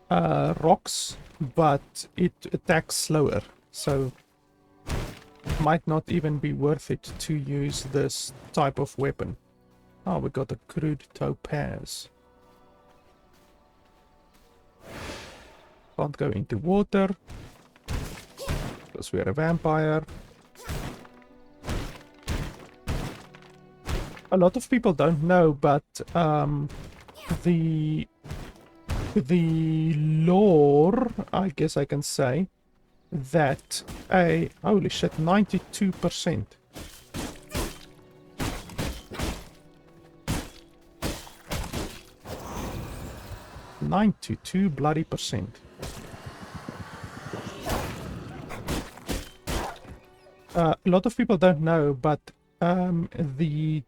rocks, but it attacks slower. So it might not even be worth it to use this type of weapon. Oh, we got a crude topaz. Can't go into water because we're a vampire. A lot of people don't know, but the lore, I guess I can say, that holy shit, 92%. $92 bloody percent. A lot of people don't know, but the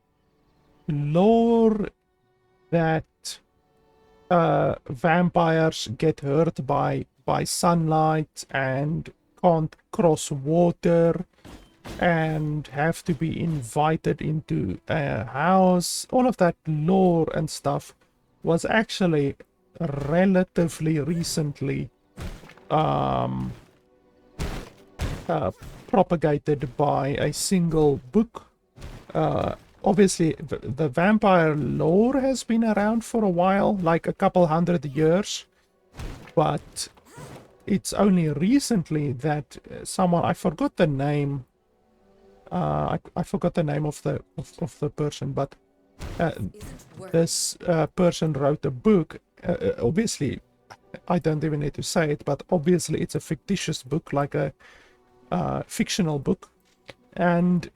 lore that vampires get hurt by sunlight and can't cross water and have to be invited into a house, all of that lore and stuff was actually relatively recently propagated by a single book. Obviously, the vampire lore has been around for a while, like a couple hundred years, but it's only recently that someone, I forgot the name, I forgot the name of the person, but this person wrote a book. Obviously, I don't even need to say it, but obviously it's a fictitious book, like a fictional book. And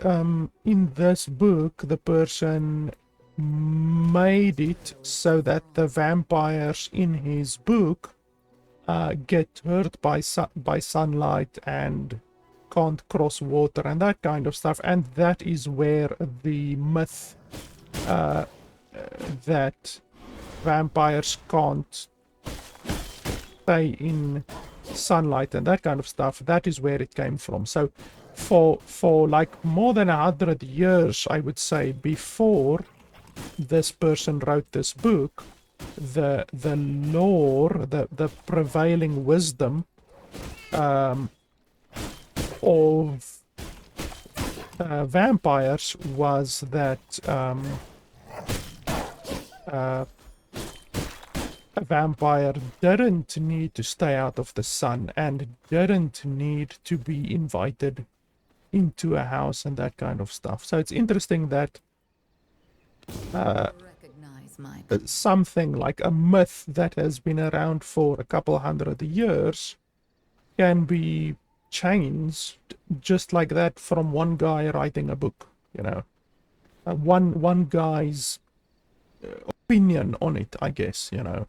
in this book, the person made it so that the vampires in his book get hurt by sunlight and can't cross water and that kind of stuff. And that is where the myth that vampires can't stay in sunlight and that kind of stuff, that is where it came from. So for like more than 100 years, I would say, before this person wrote this book, the lore, the prevailing wisdom of vampires was that a vampire didn't need to stay out of the sun and didn't need to be invited into a house and that kind of stuff. So it's interesting that Recognize my something like a myth that has been around for a couple hundred years can be changed just like that from one guy writing a book, you know. One guy's opinion on it, I guess, you know.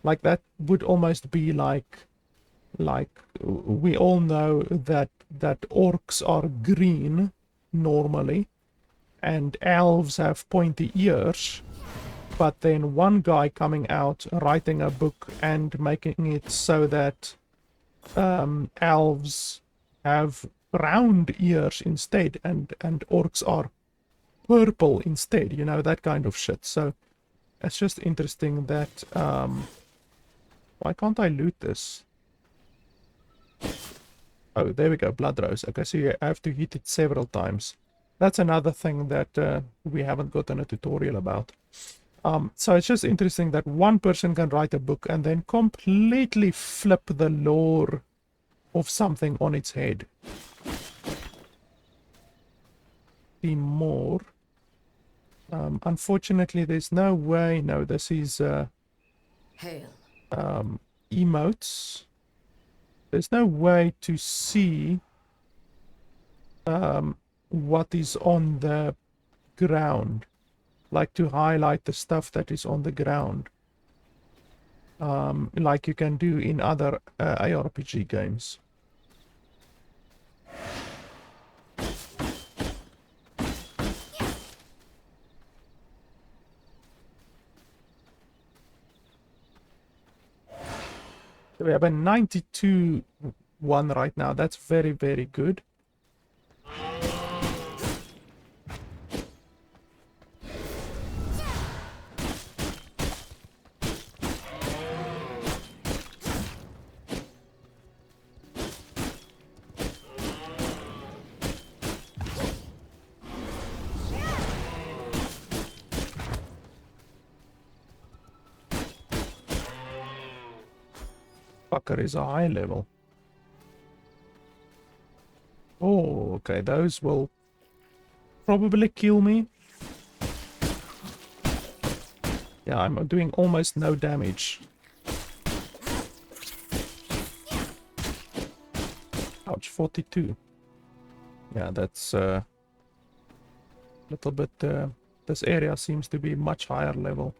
Like that would almost be like we all know that orcs are green normally and elves have pointy ears, but then one guy coming out writing a book and making it so that elves have round ears instead and orcs are purple instead, you know, that kind of shit. So it's just interesting that why can't I loot this? Oh, there we go, blood rose. Okay, so you have to hit it several times. That's another thing that we haven't gotten a tutorial about. So it's just interesting that one person can write a book and then completely flip the lore of something on its head. See more. Unfortunately, there's no way. No, this is Hail. emotes. There's no way to see what is on the ground, like to highlight the stuff that is on the ground, like you can do in other ARPG games. We have a 92 one right now. That's very, very good. Fucker is a high level. Oh, okay, those will probably kill me. Yeah, I'm doing almost no damage. Ouch, 42. Yeah, that's a little bit... this area seems to be much higher level.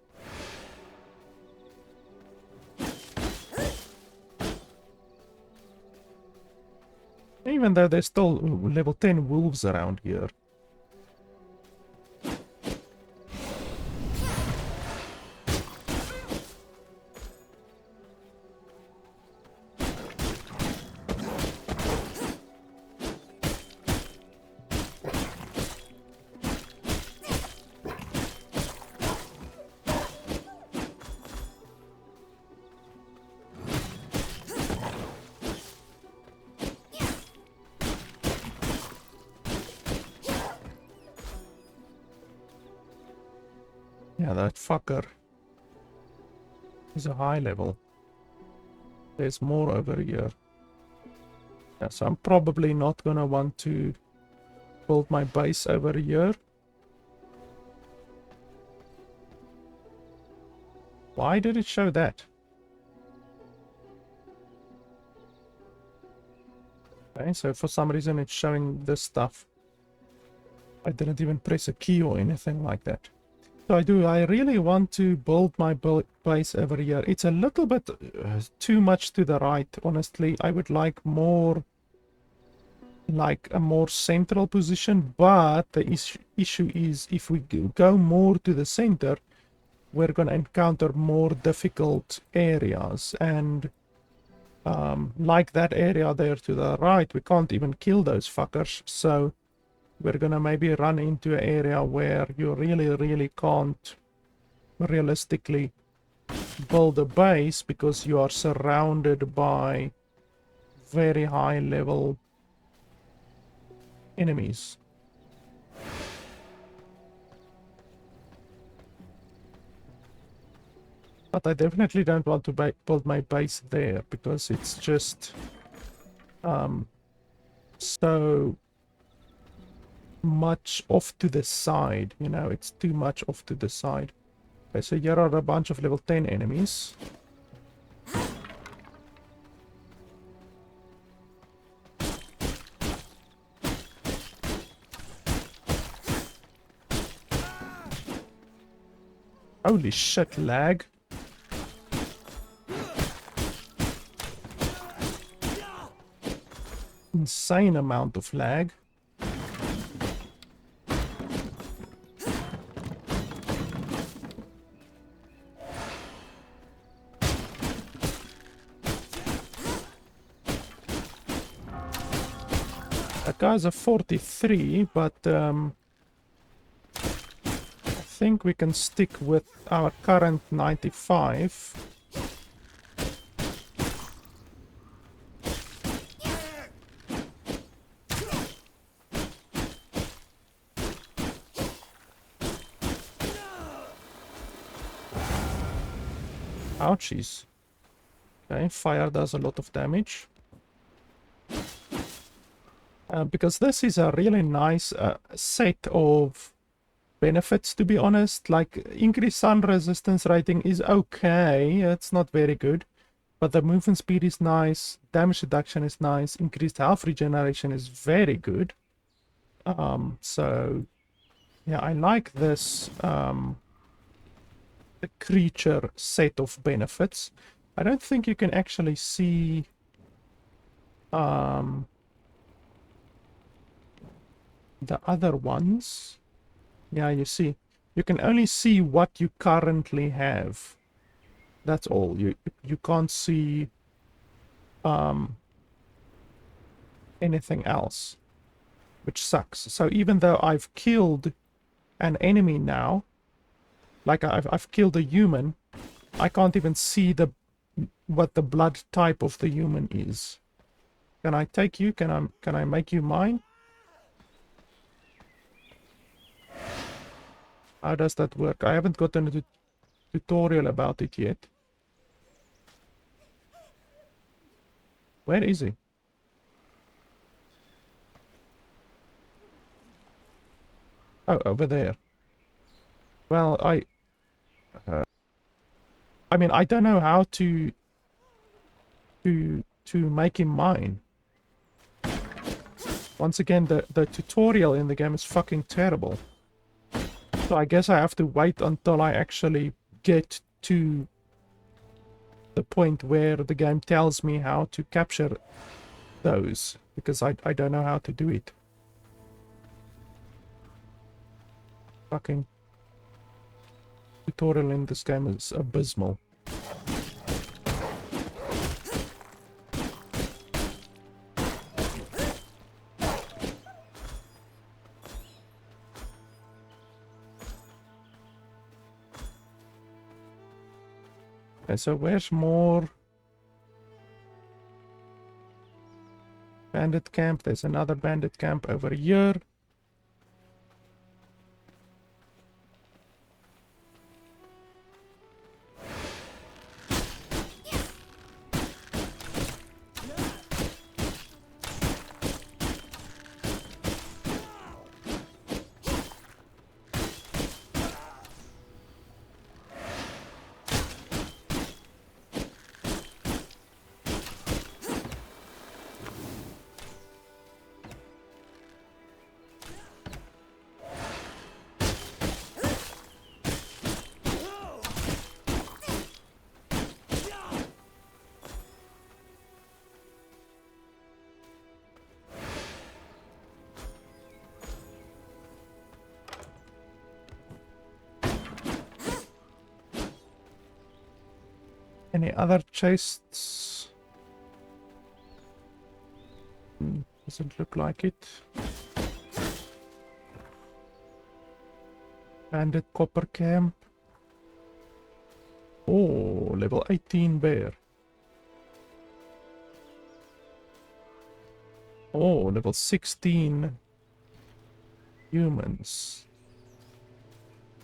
Even though there's still level 10 wolves around here. Yeah, that fucker is a high level. There's more over here. Yeah, so I'm probably not gonna want to build my base over here. Why did it show that? Okay, so for some reason it's showing this stuff. I didn't even press a key or anything like that. So I really want to build my base over here. It's a little bit too much to the right, honestly. I would like more, like a more central position, but the issue is if we go more to the center, we're going to encounter more difficult areas. And like that area there to the right, we can't even kill those fuckers. So we're gonna maybe run into an area where you really can't realistically build a base because you are surrounded by very high level enemies. But I definitely don't want to build my base there because it's just so much off to the side, you know, it's too much off to the side. Okay, so here are a bunch of level 10 enemies. Holy shit, lag. Insane amount of lag. That guy's a 43, but I think we can stick with our current 95. Ouchies. Okay, fire does a lot of damage. Because this is a really nice set of benefits, to be honest. Like, increased sun resistance rating is okay, it's not very good. But the movement speed is nice, damage reduction is nice, increased health regeneration is very good. So, yeah, I like this the creature set of benefits. I don't think you can actually see the other ones. Yeah, you see. You can only see what you currently have. That's all. You can't see anything else, which sucks. So even though I've killed an enemy now, like I've killed a human, I can't even see what the blood type of the human is. Can I take you? Can I make you mine? How does that work? I haven't gotten a tutorial about it yet. Where is he? Oh, over there. Well, I mean, I don't know how to make him mine. Once again, the tutorial in the game is fucking terrible. So I guess I have to wait until I actually get to the point where the game tells me how to capture those, because I don't know how to do it. Fucking tutorial in this game is abysmal. Okay, so where's more? Bandit camp. There's another bandit camp over here. Any other chests? Doesn't look like it. Bandit copper camp. Oh, level 18 bear. Oh, level 16 humans.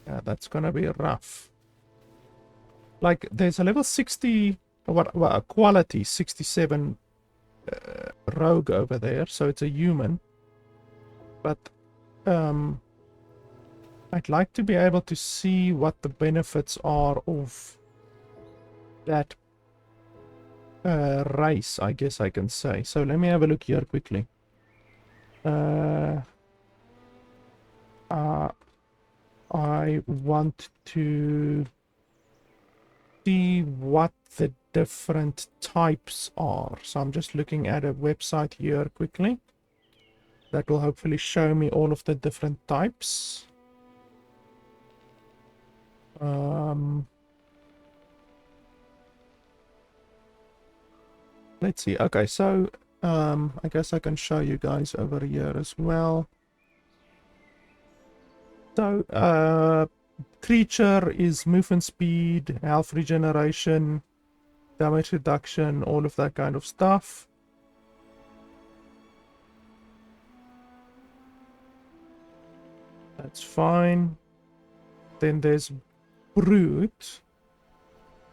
Yeah, that's gonna be rough. Like, there's a level 60, a quality 67 rogue over there, so it's a human. But I'd like to be able to see what the benefits are of that race, I guess I can say. So let me have a look here quickly. I want to see what the different types are. So I'm just looking at a website here quickly. That will hopefully show me all of the different types. Let's see. Okay, so I guess I can show you guys over here as well. So creature is movement speed, health regeneration, damage reduction, all of that kind of stuff. That's fine. Then there's brute,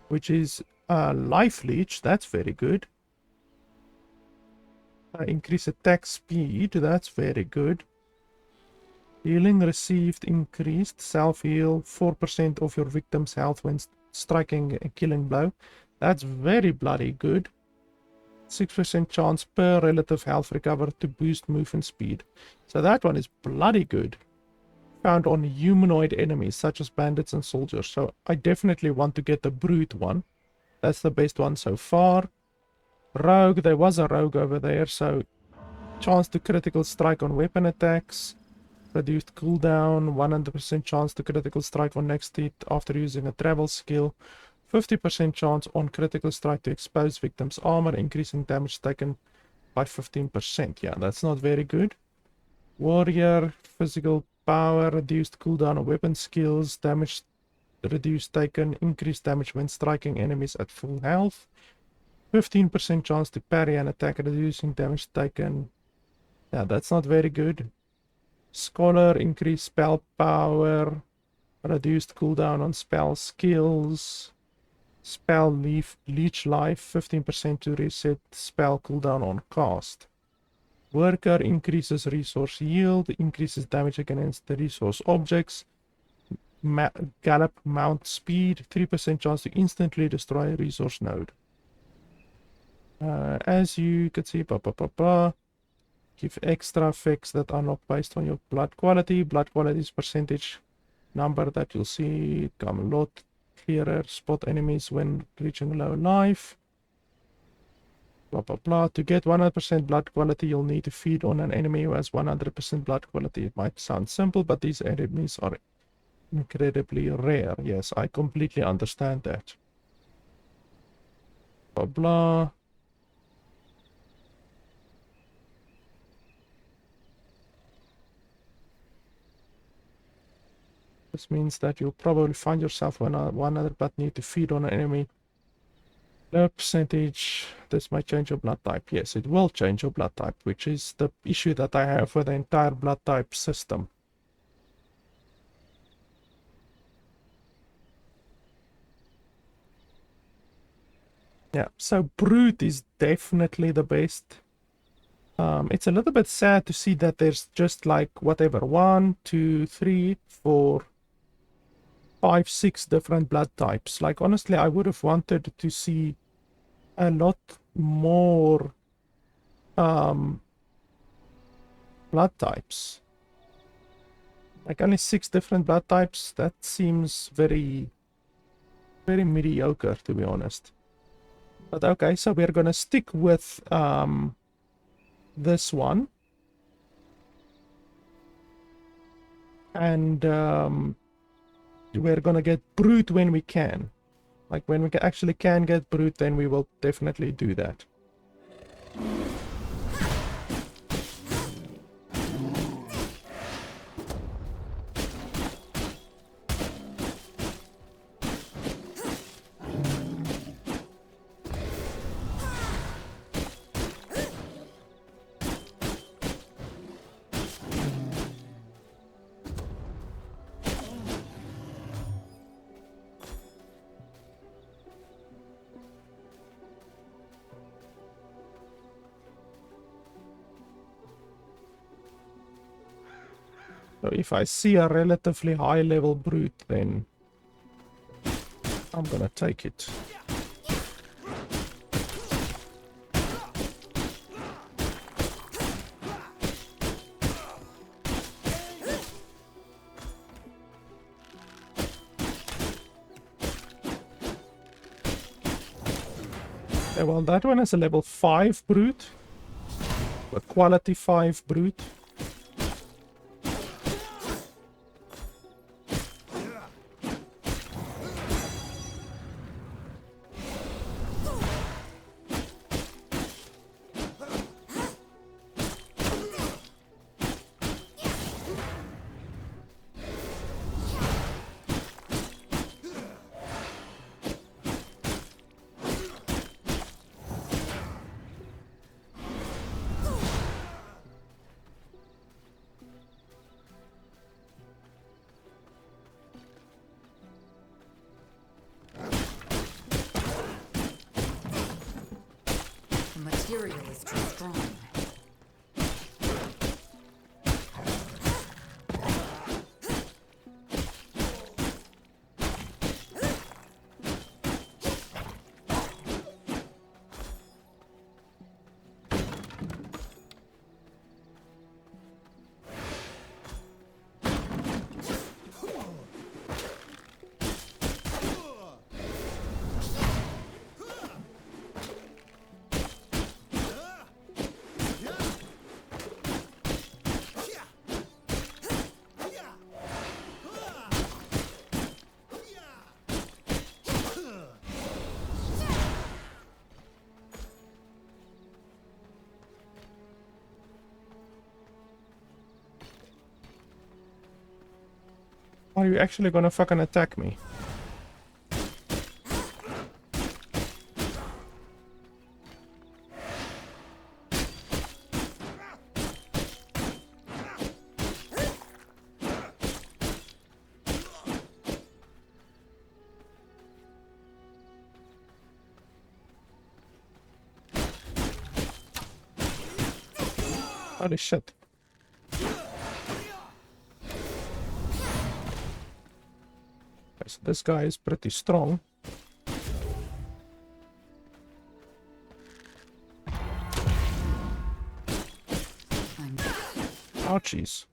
which is life leech. That's very good. Increase attack speed. That's very good. Healing received increased. Self-heal 4% of your victim's health when striking a killing blow. That's very bloody good. 6% chance per relative health recover to boost movement speed. So that one is bloody good. Found on humanoid enemies such as bandits and soldiers. So I definitely want to get the brute one. That's the best one so far. Rogue, there was a rogue over there, so chance to critical strike on weapon attacks. Reduced cooldown, 100% chance to critical strike on next hit after using a travel skill. 50% chance on critical strike to expose victim's armor, increasing damage taken by 15%. Yeah, that's not very good. Warrior, physical power, reduced cooldown on weapon skills, damage reduced taken, increased damage when striking enemies at full health. 15% chance to parry an attack, reducing damage taken. Yeah, that's not very good. Scholar, increased spell power, reduced cooldown on spell skills. Spell leech life, 15% to reset spell cooldown on cast. Worker increases resource yield, increases damage against the resource objects. Gallop mount speed, 3% chance to instantly destroy a resource node. As you can see, give extra effects that are not based on your blood quality. Blood quality is percentage number that you'll see come a lot clearer. Spot enemies when reaching low life. To get 100% blood quality, you'll need to feed on an enemy who has 100% blood quality. It might sound simple, but these enemies are incredibly rare. Yes, I completely understand that. This means that you'll probably find yourself when 100 but need to feed on an enemy. Low percentage. This might change your blood type. Yes, it will change your blood type, which is the issue that I have with the entire blood type system. Yeah, so brute is definitely the best. It's a little bit sad to see that there's just like whatever 1, 2, 3, 4, 5, 6 different blood types. Like honestly, I would have wanted to see a lot more blood types. Like only 6 different blood types. That seems very mediocre, to be honest. But okay, so we're gonna stick with this one. And we're gonna get brute when we can. Like when we actually can get brute, then we will definitely do that. So if I see a relatively high level brute, then I'm gonna take it. Okay, well, that one is a level 5 brute. A quality 5 brute. The material is too strong. Are you actually gonna fucking attack me? Holy shit. Okay, so this guy is pretty strong. Ouchies.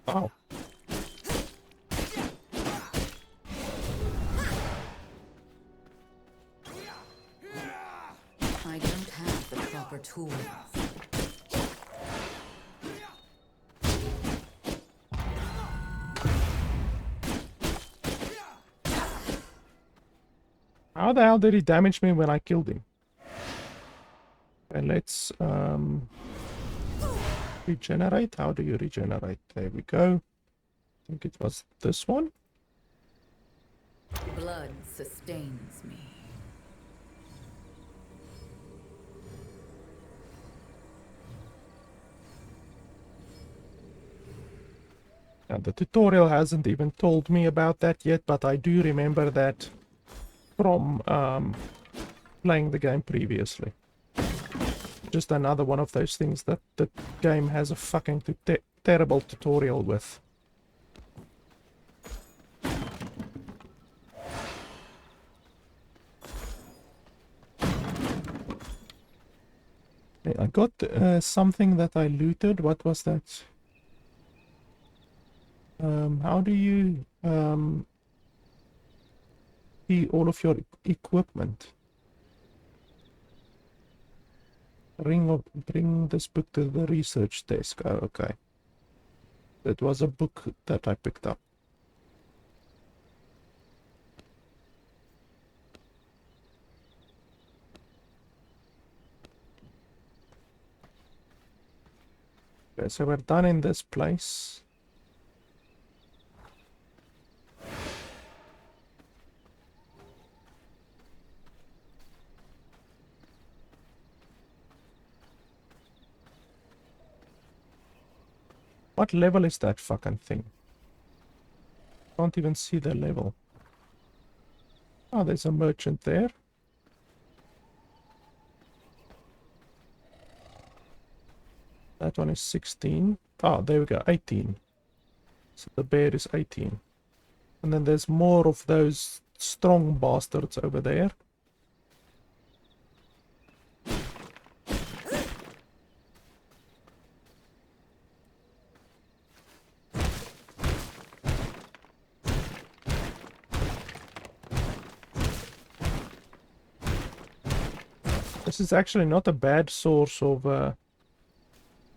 Wow. I don't have the proper tools. How the hell did he damage me when I killed him? Okay, let's regenerate. How do you regenerate? There we go. I think it was this one. Blood sustains me. Now, the tutorial hasn't even told me about that yet, but I do remember that from playing the game previously. Just another one of those things that the game has a fucking terrible tutorial with. Okay, I got something that I looted. What was that? How do you see all of your equipment? Bring this book to the research desk. Oh, okay. It was a book that I picked up. Okay, so we're done in this place. What level is that fucking thing? Can't even see the level. Oh, there's a merchant there. That one is 16. Oh, there we go, 18. So the bear is 18. And then there's more of those strong bastards over there. This is actually not a bad source of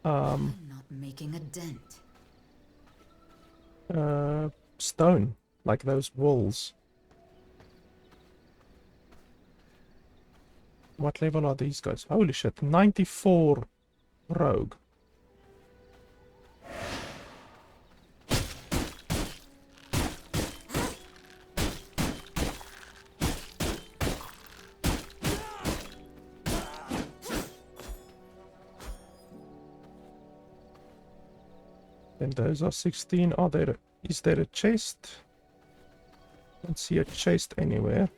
I'm not making a dent. stone, like those walls. What level are these guys? Holy shit, 94 rogue. And those are 16. Are there? Is there a chest? Don't see a chest anywhere.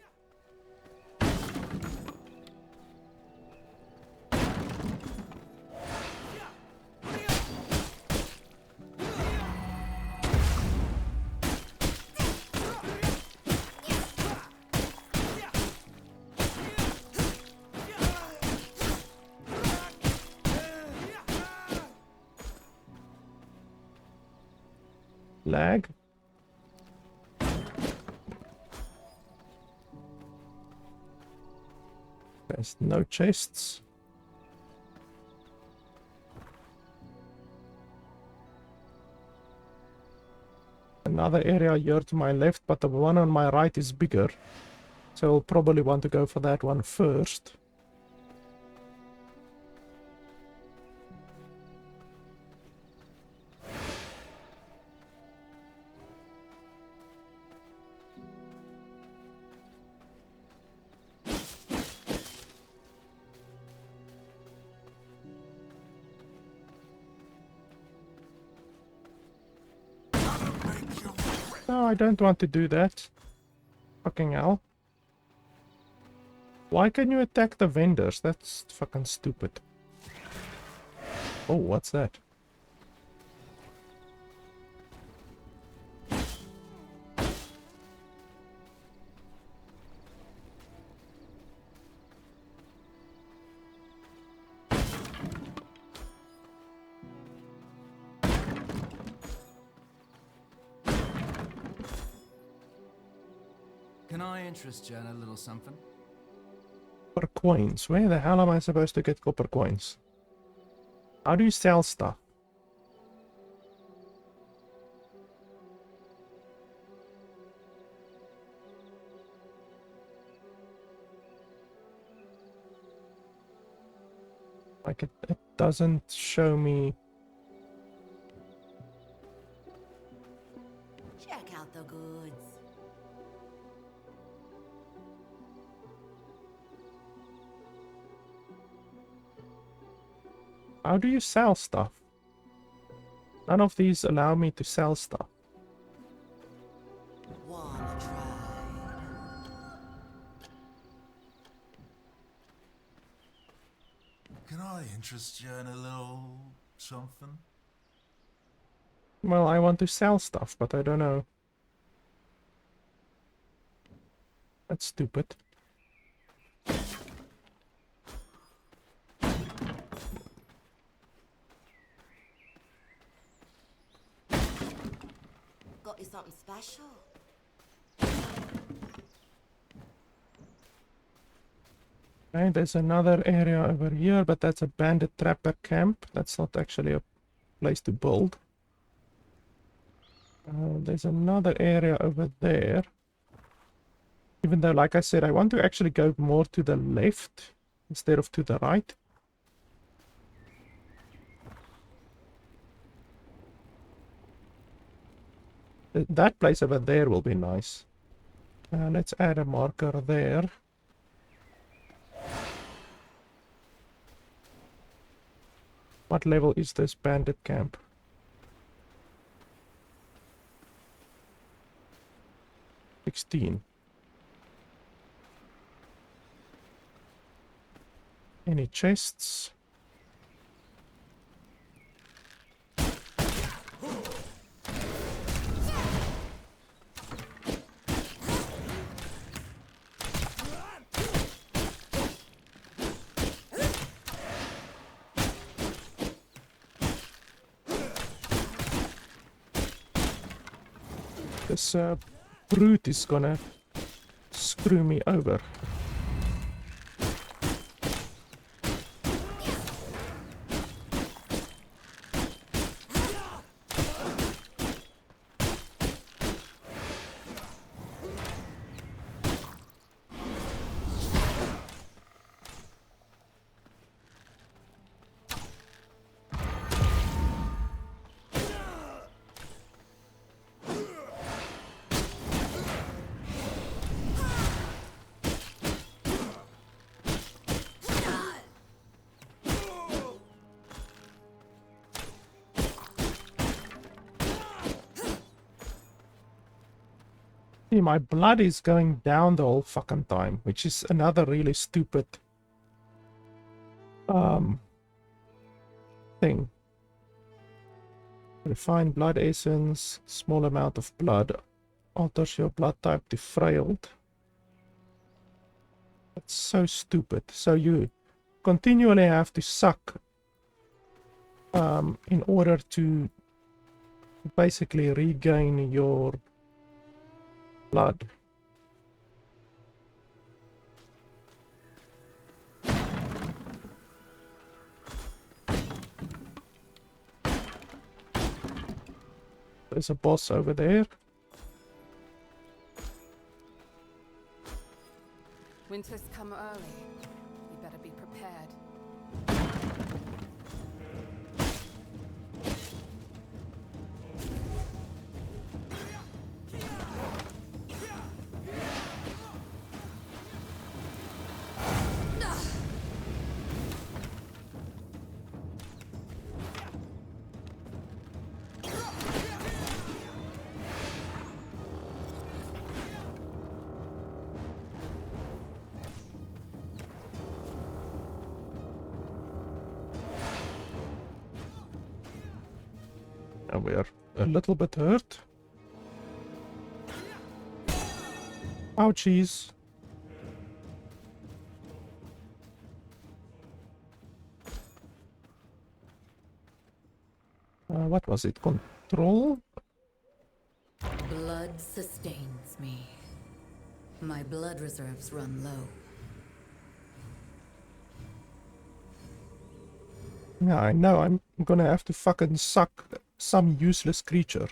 Lag. There's no chests. Another area here to my left, but the one on my right is bigger. So I'll probably want to go for that one first. No, I don't want to do that. Fucking hell. Why can you attack the vendors? That's fucking stupid. Oh, what's that? Can I interest you in a little something? Copper coins. Where the hell am I supposed to get copper coins? How do you sell stuff? Like it doesn't show me. Check out the goods. How do you sell stuff? None of these allow me to sell stuff. Wanna try? Can I interest you in a little something? Well, I want to sell stuff, but I don't know. That's stupid. Got you something special? Okay, there's another area over here, but that's a bandit trapper camp. That's not actually a place to build. There's another area over there. Even though, like I said, I want to actually go more to the left instead of to the right. That place over there will be nice. Let's add a marker there. What level is this bandit camp? 16. Any chests? This brute is gonna screw me over. See, my blood is going down the whole fucking time, which is another really stupid thing. Refined blood essence, small amount of blood alters your blood type to frailed. That's so stupid. So you continually have to suck in order to basically regain your blood. There's a boss over there. Winter's come early. We better be prepared. And we are a little bit hurt. Ouchies. What was it? Control? Blood sustains me. My blood reserves run low. Yeah, I know. I'm gonna have to fucking suck some useless creature.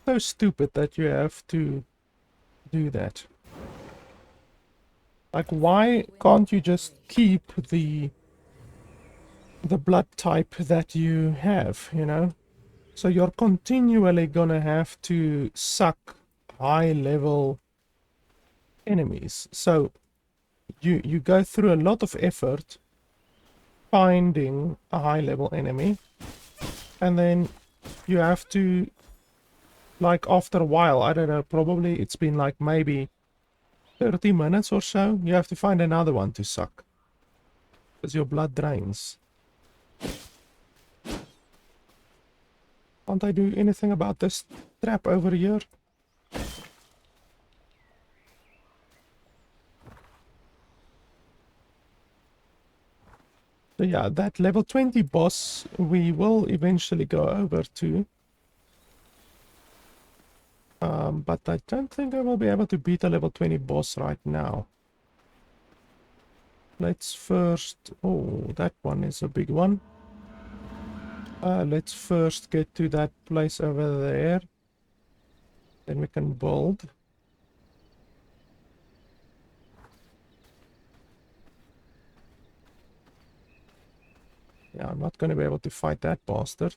So stupid that you have to do that. Like, why can't you just keep the blood type that you have, you know? So you're continually gonna have to suck high level enemies. So you go through a lot of effort finding a high level enemy, and then you have to, like, after a while, I don't know, probably it's been like maybe 30 minutes or so, you have to find another one to suck because your blood drains. Can't I do anything about this trap over here? So yeah, that level 20 boss we will eventually go over to. But I don't think I will be able to beat a level 20 boss right now. Let's first... Oh, that one is a big one. Let's first get to that place over there. Then we can build. Yeah, I'm not going to be able to fight that bastard.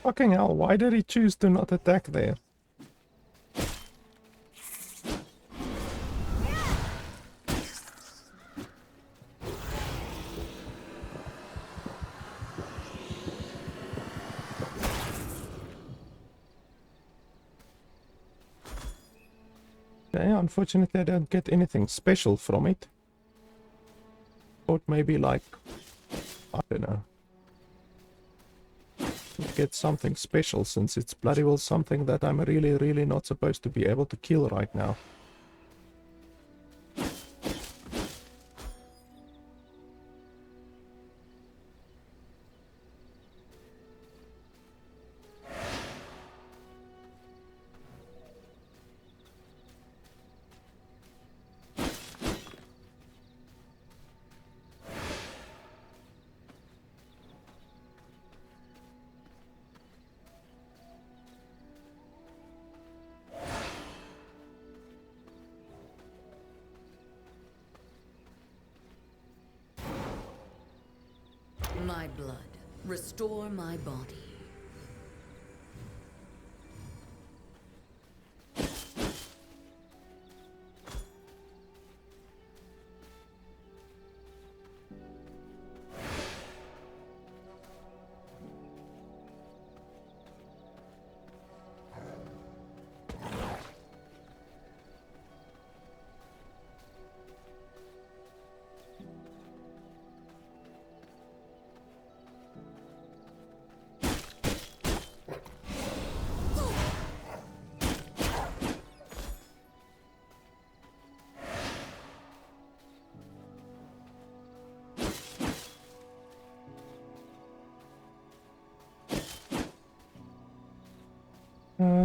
Fucking hell, why did he choose to not attack there? Okay, unfortunately I don't get anything special from it. Thought maybe like, I don't know, get something special since it's bloody well something that I'm really not supposed to be able to kill right now. My blood. Restore my body.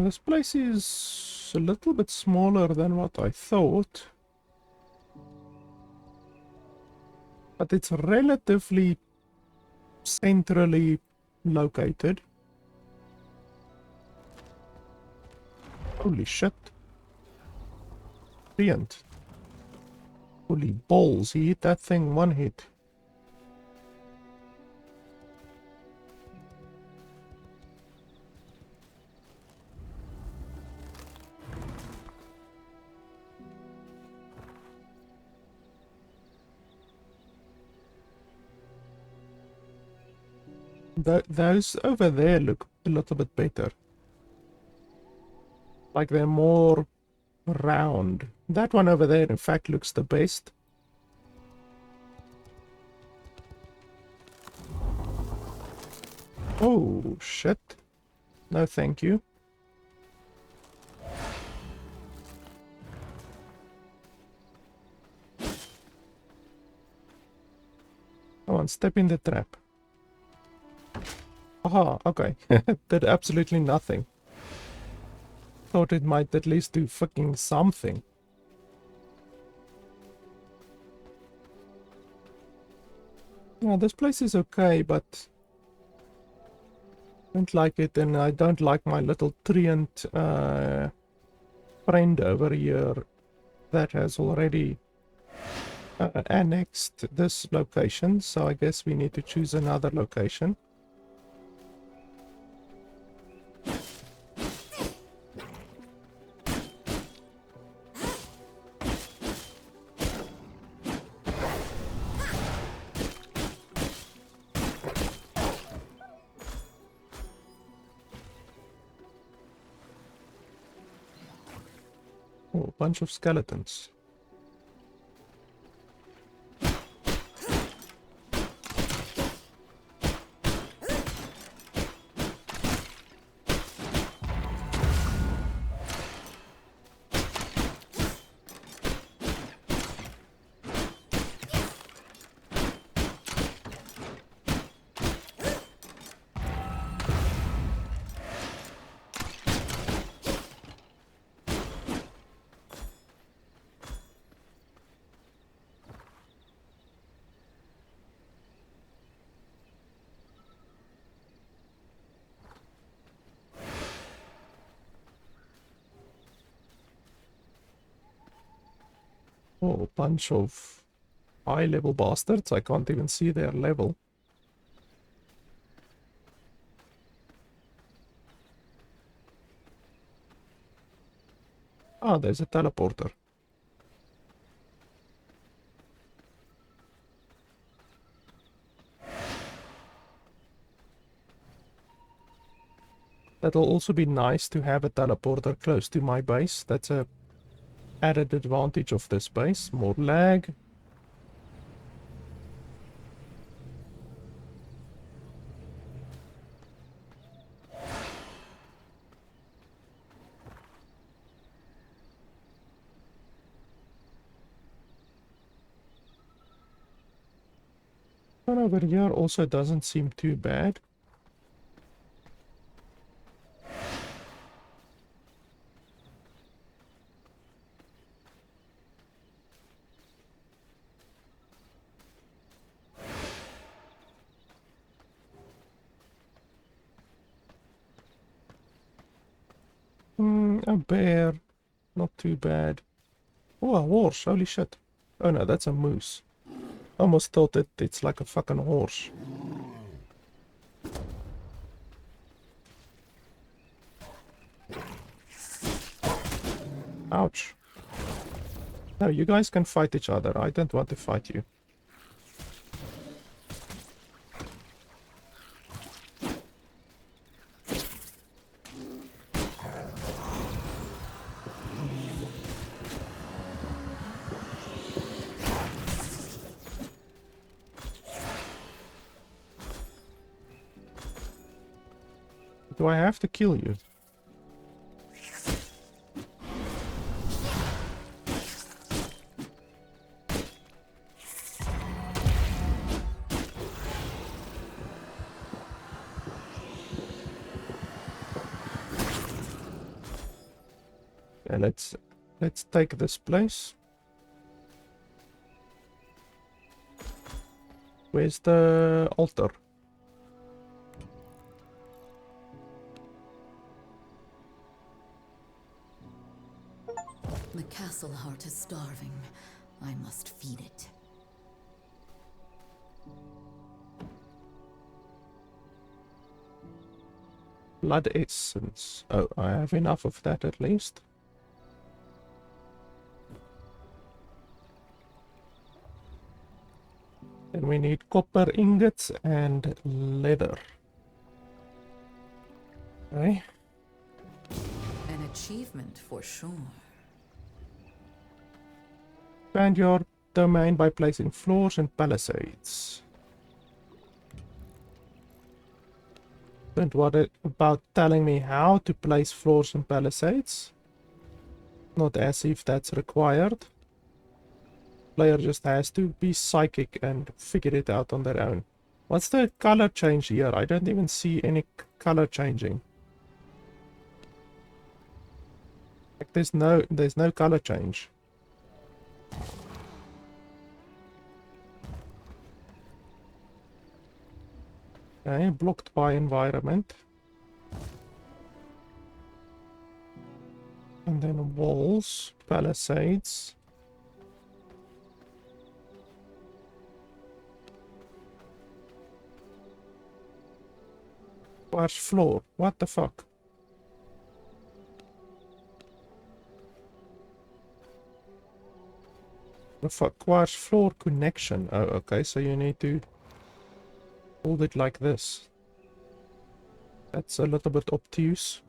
This place is a little bit smaller than what I thought. But it's relatively centrally located. Holy shit. Brilliant. Holy balls, he hit that thing one hit. Those over there look a little bit better. Like they're more round. That one over there, in fact, looks the best. Oh, shit. No, thank you. Come on, step in the trap. Aha, okay. Did absolutely nothing. Thought it might at least do fucking something. Yeah, this place is okay, but I don't like it, and I don't like my little treant friend over here that has already annexed this location, so I guess we need to choose another location. Oh, a bunch of skeletons. Oh, a bunch of high-level bastards. I can't even see their level. Ah, there's a teleporter. That'll also be nice to have a teleporter close to my base. That's a added advantage of this base. More lag. One over here also doesn't seem too bad. A bear. Not too bad. Oh, a horse. Holy shit. Oh no, that's a moose. Almost thought that it's like a fucking horse. Ouch. No, you guys can fight each other. I don't want to fight you. Do I have to kill you? Yeah, let's take this place. Where's the altar? The castle heart is starving. I must feed it. Blood essence. Oh, I have enough of that at least. Then we need copper ingots and leather. Okay. An achievement for sure. Expand your domain by placing floors and palisades. Don't worry about telling me how to place floors and palisades. Not as if that's required. Player just has to be psychic and figure it out on their own. What's the color change here? I don't even see any color changing. Like there's no color change. Okay, blocked by environment. And then walls, palisades. Quartz floor. What the fuck? The fuck? Quartz floor connection. Oh, okay, so you need to hold it like this. That's a little bit obtuse.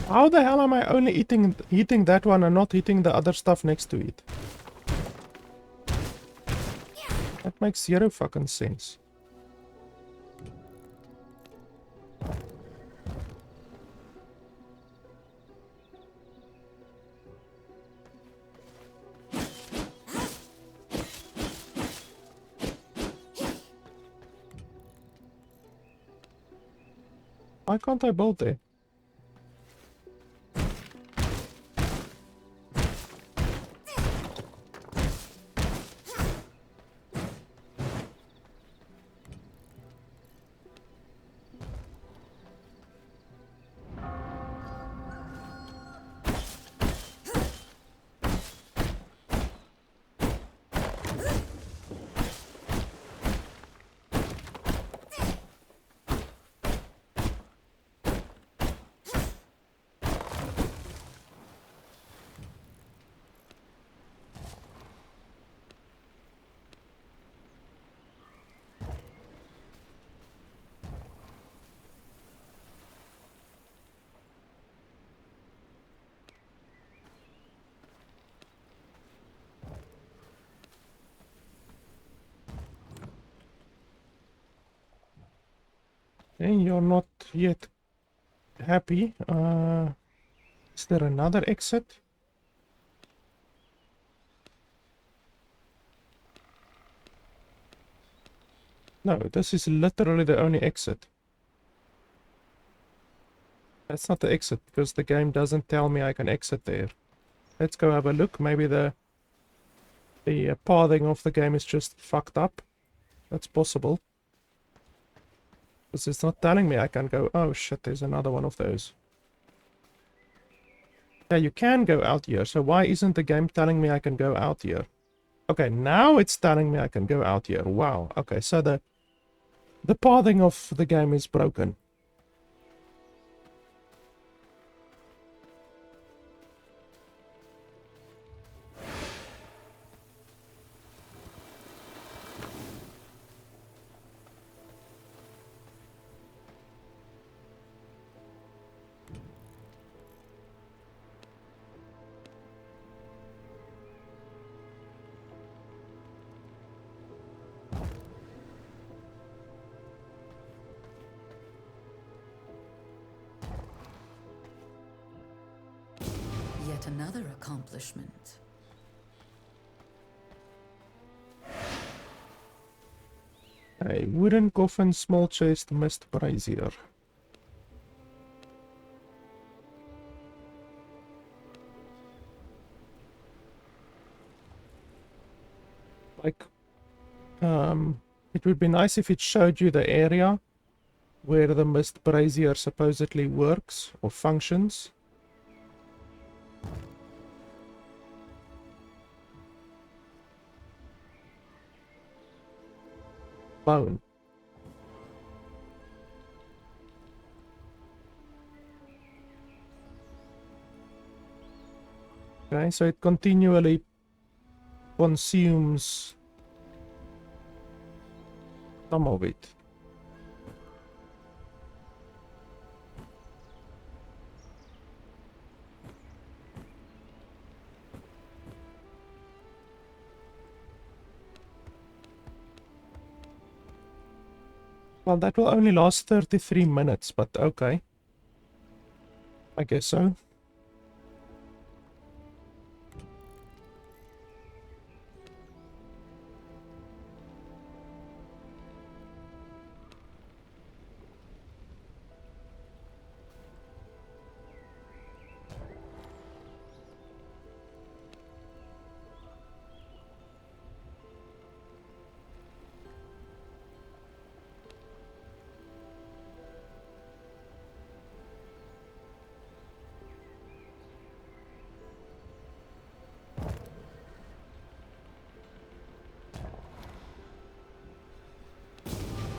How the hell am I only hitting that one and not hitting the other stuff next to it? That makes zero fucking sense. Why can't I build there? Okay, you're not yet happy. Is there another exit? No, this is literally the only exit. That's not the exit because the game doesn't tell me I can exit there. Let's go have a look. Maybe the pathing of the game is just fucked up. That's possible. Because it's not telling me I can go. Oh shit, there's another one of those. Yeah, you can go out here. So why isn't the game telling me I can go out here? Okay, now it's telling me I can go out here. Wow. Okay, so the pathing of the game is broken. Yet another accomplishment. A wooden coffin, small chest, mist brazier. Like, it would be nice if it showed you the area where the mist brazier supposedly works or functions. Bone. Okay, so it continually consumes some of it. Well, that will only last 33 minutes, but okay. I guess so.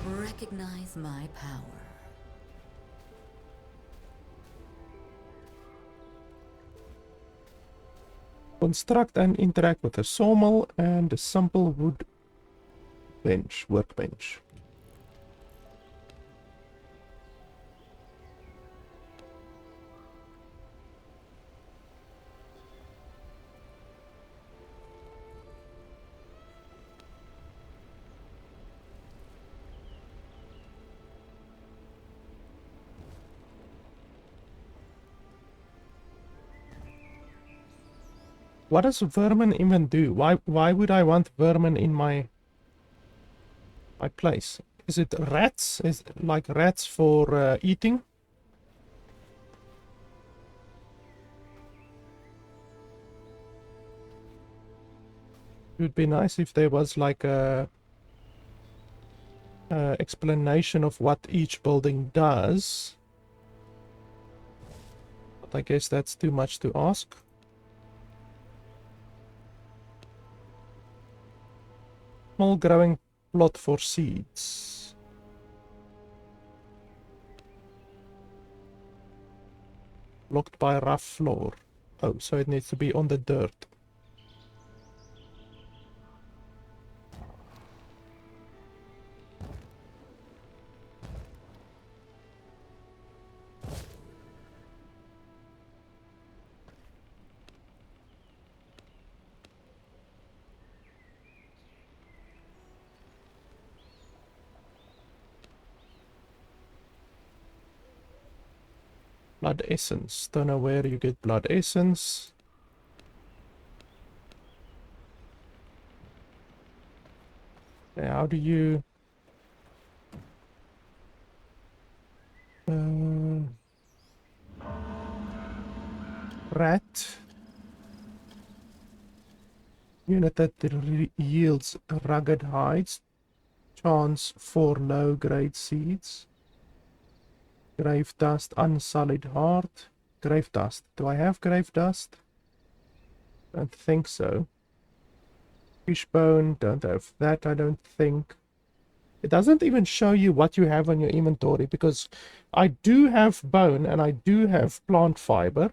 Recognize my power. Construct and interact with a sawmill and a simple wood workbench. What does vermin even do? Why would I want vermin in my place? Is it rats? Is it like rats for eating? It would be nice if there was like a explanation of what each building does. But I guess that's too much to ask. Small growing plot for seeds. Blocked by rough floor. Oh, so it needs to be on the dirt. Blood essence. Don't know where you get blood essence. Okay, how do you... rat. Unit that yields rugged hides. Chance for low-grade seeds. Grave dust, unsullied heart. Grave dust. Do I have grave dust? Don't think so. Fishbone, don't have that, I don't think. It doesn't even show you what you have on your inventory, because I do have bone and I do have plant fiber.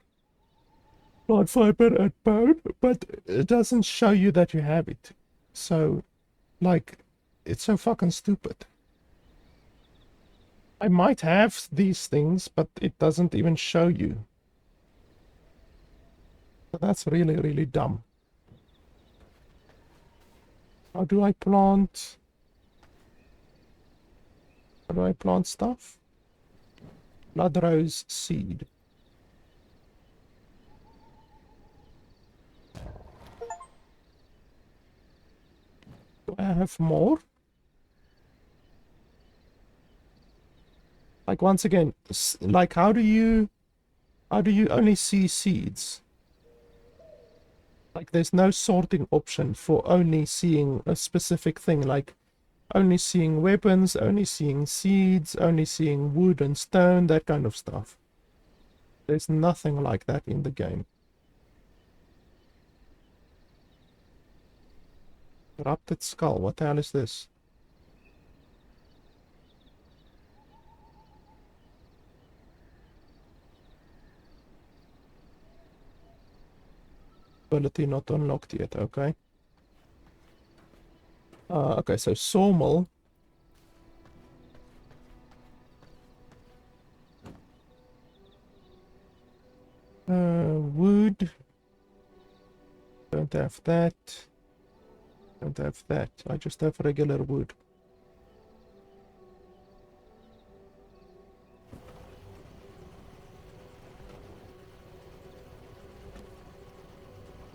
Plant fiber and bone, but it doesn't show you that you have it. So, like, it's so fucking stupid. I might have these things, but it doesn't even show you. So that's really, really dumb. How do I plant? How do I plant stuff? Blood rose seed. Do I have more? Like, once again, like, how do you only see seeds? Like, there's no sorting option for only seeing a specific thing, like only seeing weapons, only seeing seeds, only seeing wood and stone, that kind of stuff. There's nothing like that in the game. Corrupted skull, what the hell is this? Ability not unlocked yet, okay. Okay, so sawmill. Wood. Don't have that. Don't have that. I just have regular wood.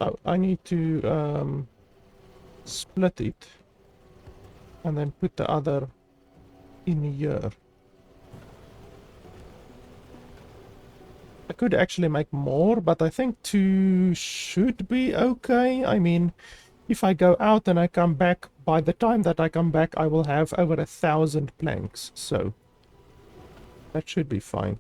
Oh, I need to split it and then put the other in here. I could actually make more, but I think 2 should be okay. I mean, if I go out and I come back, by the time that I come back, I will have over 1,000 planks, so that should be fine.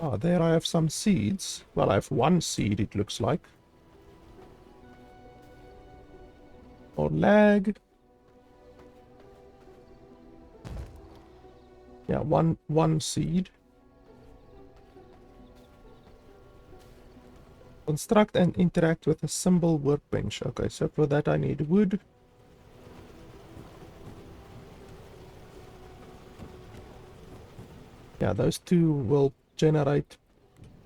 Ah, there I have some seeds. Well, I have 1 seed, it looks like. Or lag. Yeah, one seed. Construct and interact with a symbol workbench. Okay, so for that I need wood. Yeah, those 2 will generate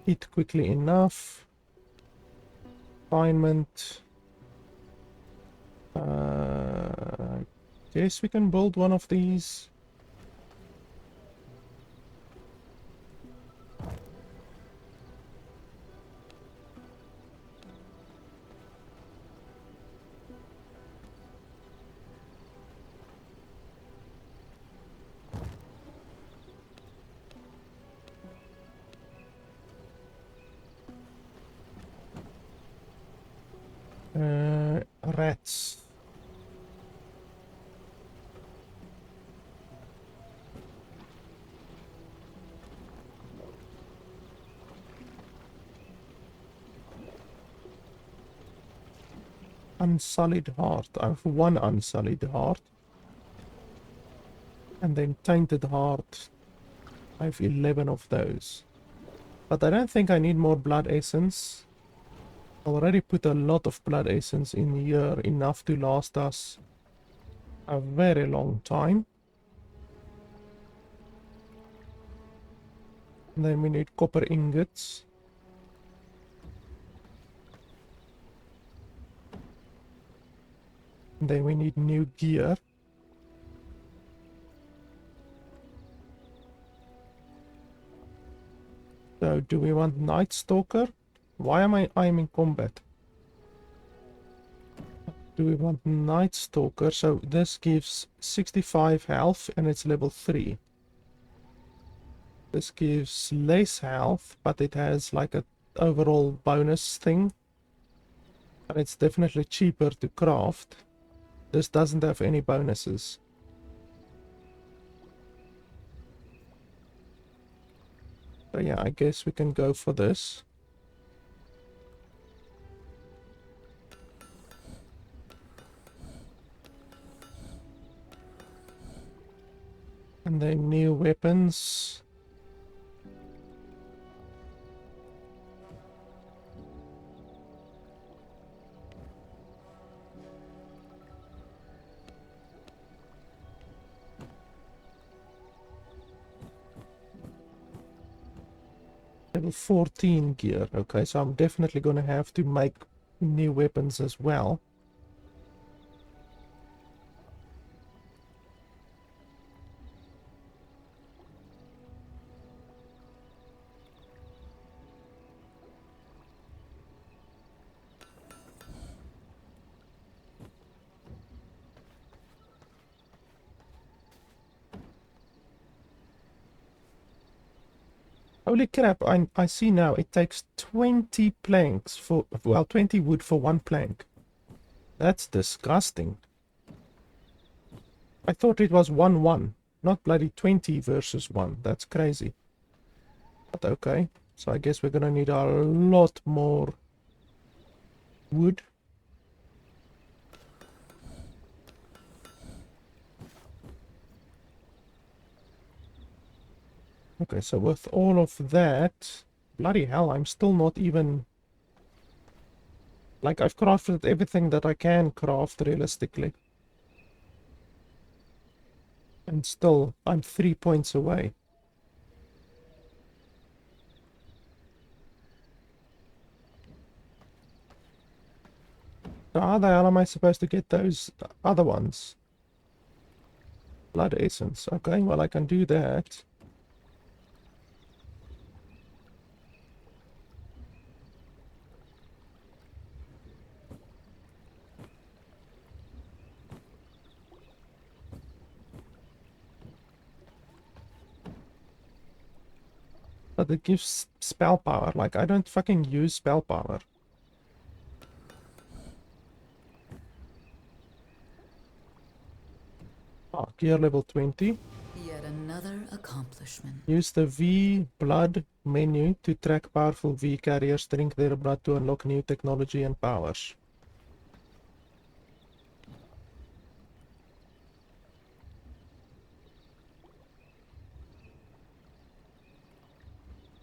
it quickly enough. Refinement. Yes, we can build one of these. Rats. Unsullied heart. I have 1 unsullied heart. And then tainted heart. I have 11 of those. But I don't think I need more blood essence. I already put a lot of blood essence in here, enough to last us a very long time. And then we need copper ingots. Then we need new gear. So do we want Night Stalker? Why am I'm in combat? Do we want Night Stalker? So this gives 65 health and it's level 3. This gives less health, but it has like a overall bonus thing. And it's definitely cheaper to craft. This doesn't have any bonuses. So yeah, I guess we can go for this. And then new weapons. Level 14 gear. Okay, so I'm definitely going to have to make new weapons as well. Holy crap, I see now it takes 20 planks for, well, 20 wood for 1 plank. That's disgusting. I thought it was 1-1, not bloody 20 versus 1. That's crazy. But okay, so I guess we're gonna need a lot more wood. Okay, so with all of that, bloody hell, I'm still not even... Like, I've crafted everything that I can craft realistically. And still, I'm 3 points away. So how the hell am I supposed to get those other ones? Blood essence. Okay, well, I can do that. But it gives spell power. Like, I don't fucking use spell power. Ah, gear level 20. Yet another accomplishment. Use the V blood menu to track powerful V carriers. Drink their blood to unlock new technology and powers.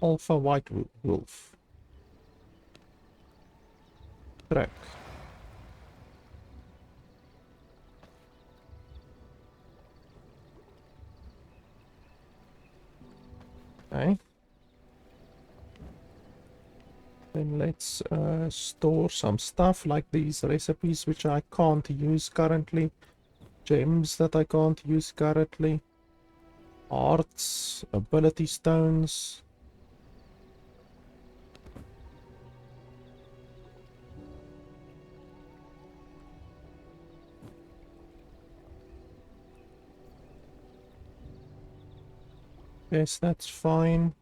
Alpha White Wolf. Track. Okay. Then let's store some stuff like these recipes which I can't use currently. Gems that I can't use currently. Arts, ability stones. Yes, that's fine.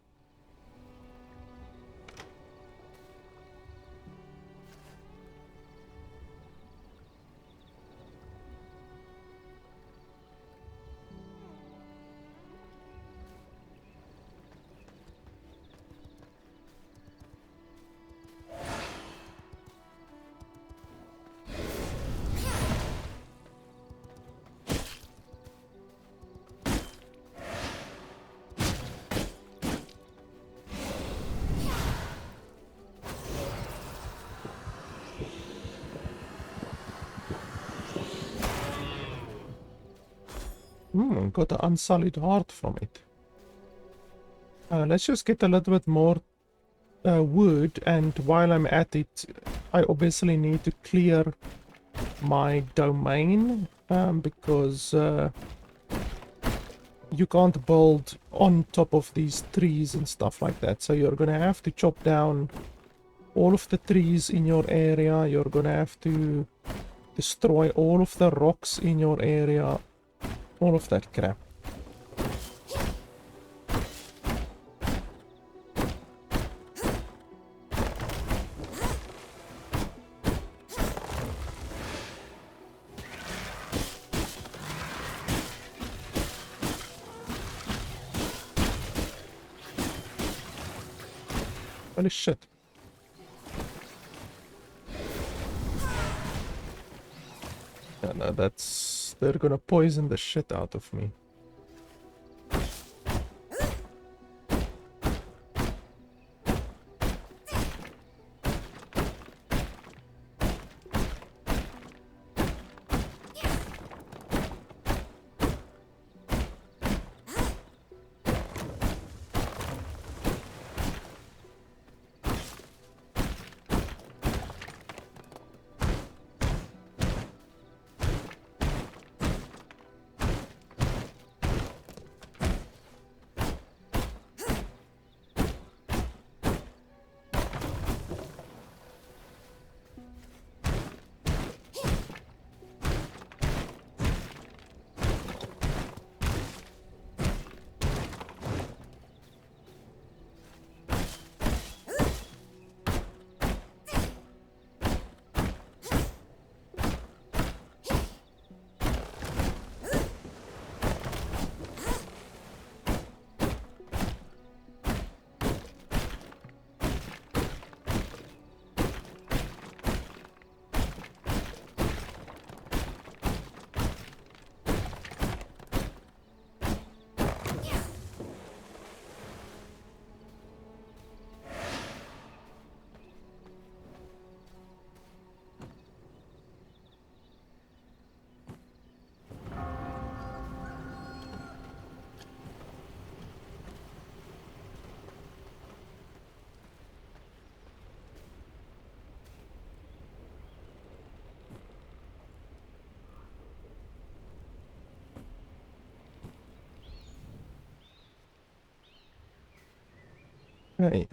Got an unsullied heart from it. Let's just get a little bit more wood, and while I'm at it, I obviously need to clear my domain, because you can't build on top of these trees and stuff like that. So you're gonna have to chop down all of the trees in your area. You're gonna have to destroy all of the rocks in your area, all of that crap. Holy shit. Yeah, no, that's... they're gonna poison the shit out of me. Okay,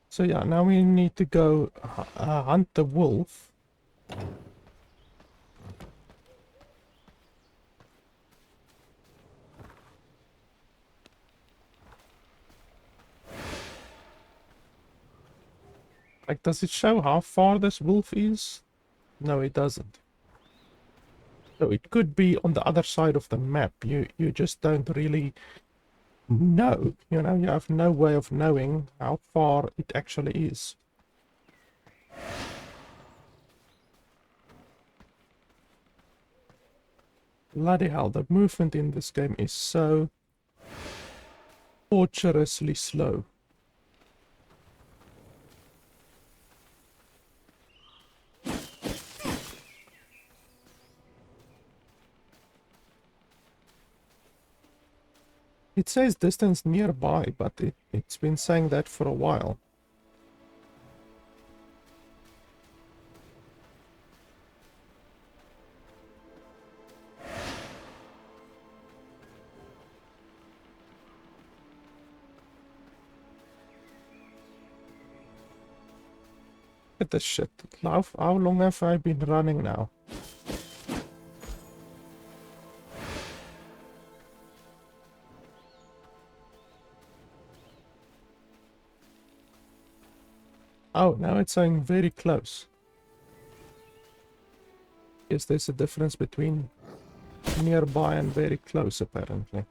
so yeah, now we need to go hunt the wolf. Like, does it show how far this wolf is? No, it doesn't. So it could be on the other side of the map. You just don't really know. You know, you have no way of knowing how far it actually is. Bloody hell, the movement in this game is so torturously slow. It says distance nearby, but it's been saying that for a while. Look at this shit. How long have I been running now? Oh, now it's saying very close. Yes, there's a difference between nearby and very close, apparently.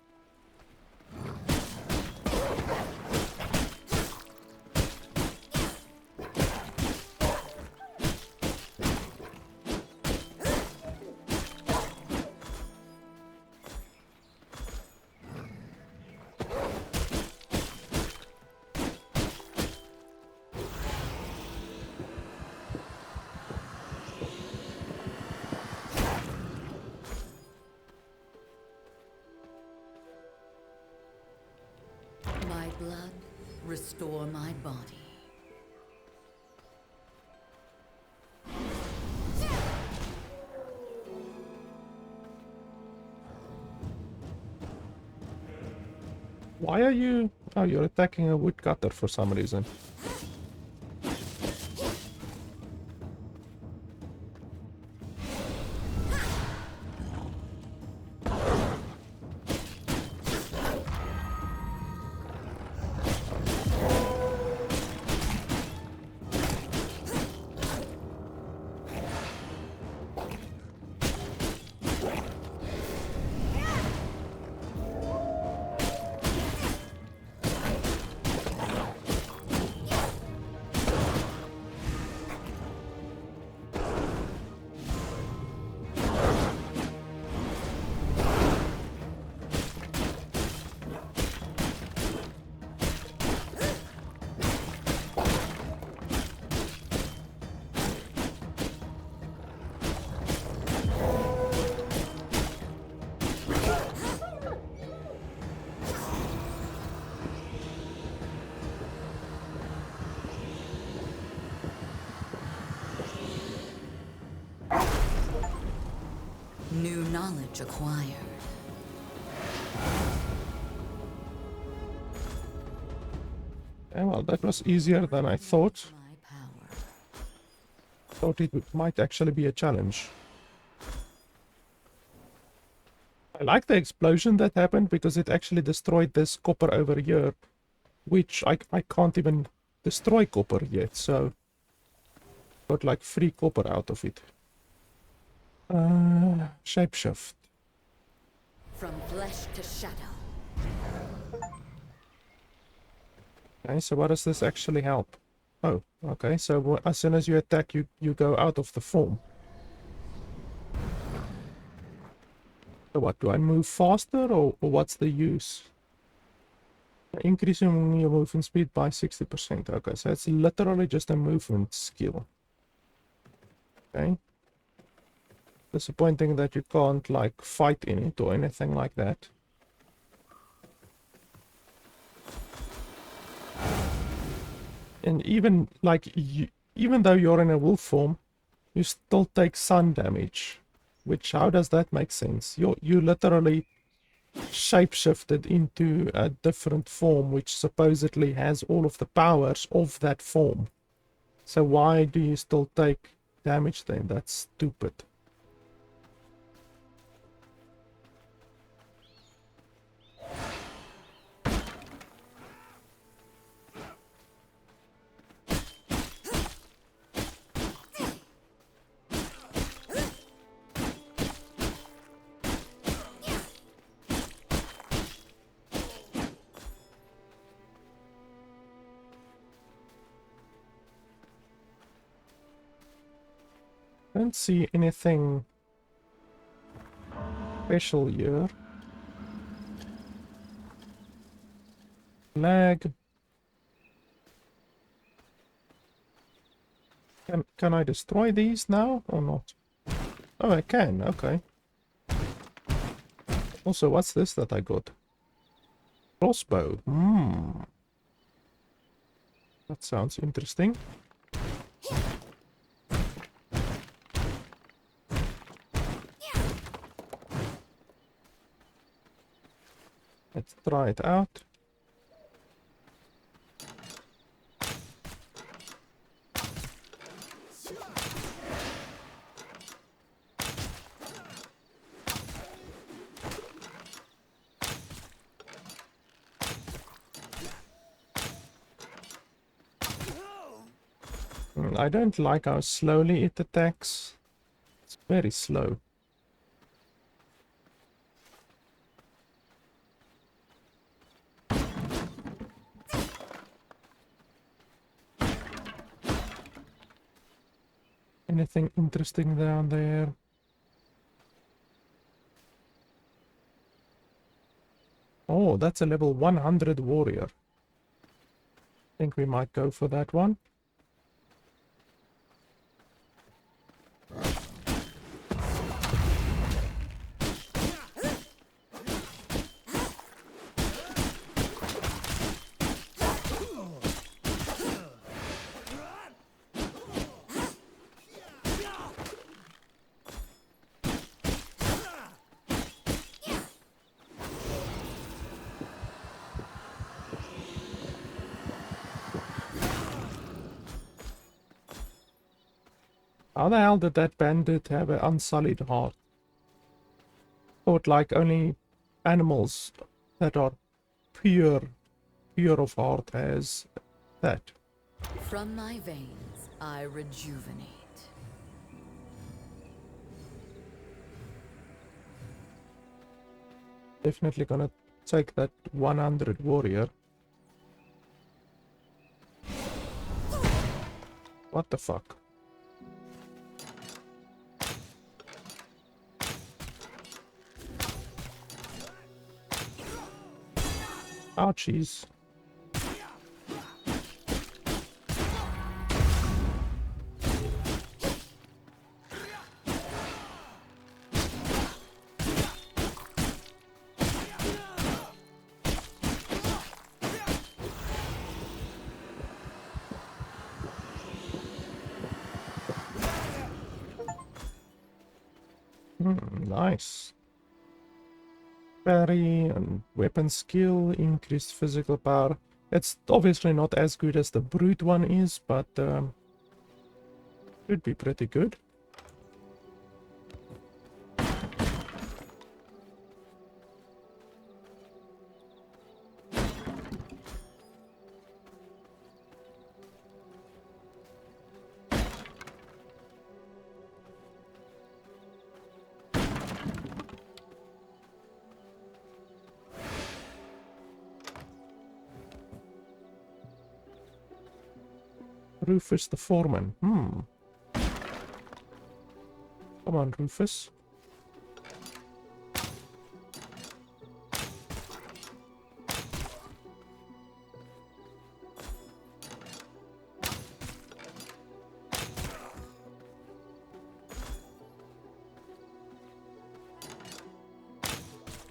My blood, restore my body. Why are you... Oh, you're attacking a woodcutter for some reason. New knowledge acquired. Yeah, well, that was easier than I thought. My power. Thought might actually be a challenge. I like the explosion that happened because it actually destroyed this copper over here, which I can't even destroy copper yet, so got like 3 copper out of it. Shapeshift. From flesh to shadow. Okay, so what does this actually help? Oh, okay, so as soon as you attack, you go out of the form. So what, do I move faster, or what's the use? Increasing your movement speed by 60%. Okay, so it's literally just a movement skill. Okay. Disappointing that you can't, like, fight in it or anything like that. And even, like, even though you're in a wolf form, you still take sun damage. Which, how does that make sense? You literally shapeshifted into a different form, which supposedly has all of the powers of that form. So why do you still take damage then? That's stupid. Don't see anything special here. Lag. Can I destroy these now or not? Oh, I can. Okay. Also, what's this that I got? Crossbow. That sounds interesting. Let's try it out. I don't like how slowly it attacks. It's very slow. Anything interesting down there? Oh, that's a level 100 warrior. Think we might go for that one. How the hell did that bandit have an unsullied heart? Thought like only animals that are pure of heart has that. From my veins, I rejuvenate. Definitely gonna take that 100 warrior. What the fuck? Ouchies. Nice. Parry and weapon skill, increased physical power. It's obviously not as good as the brute one is, but should be pretty good. Rufus the Foreman. Come on, Rufus.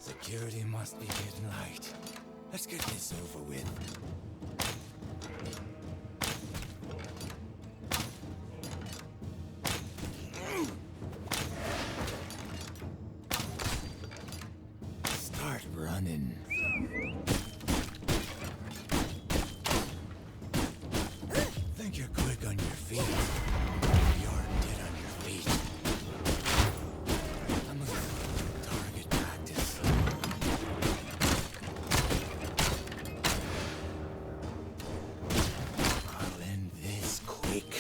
Security must be getting light. Let's get this over with. Start running. Think you're quick on your feet. You're dead on your feet. I'm a target practice. I'll end this quick.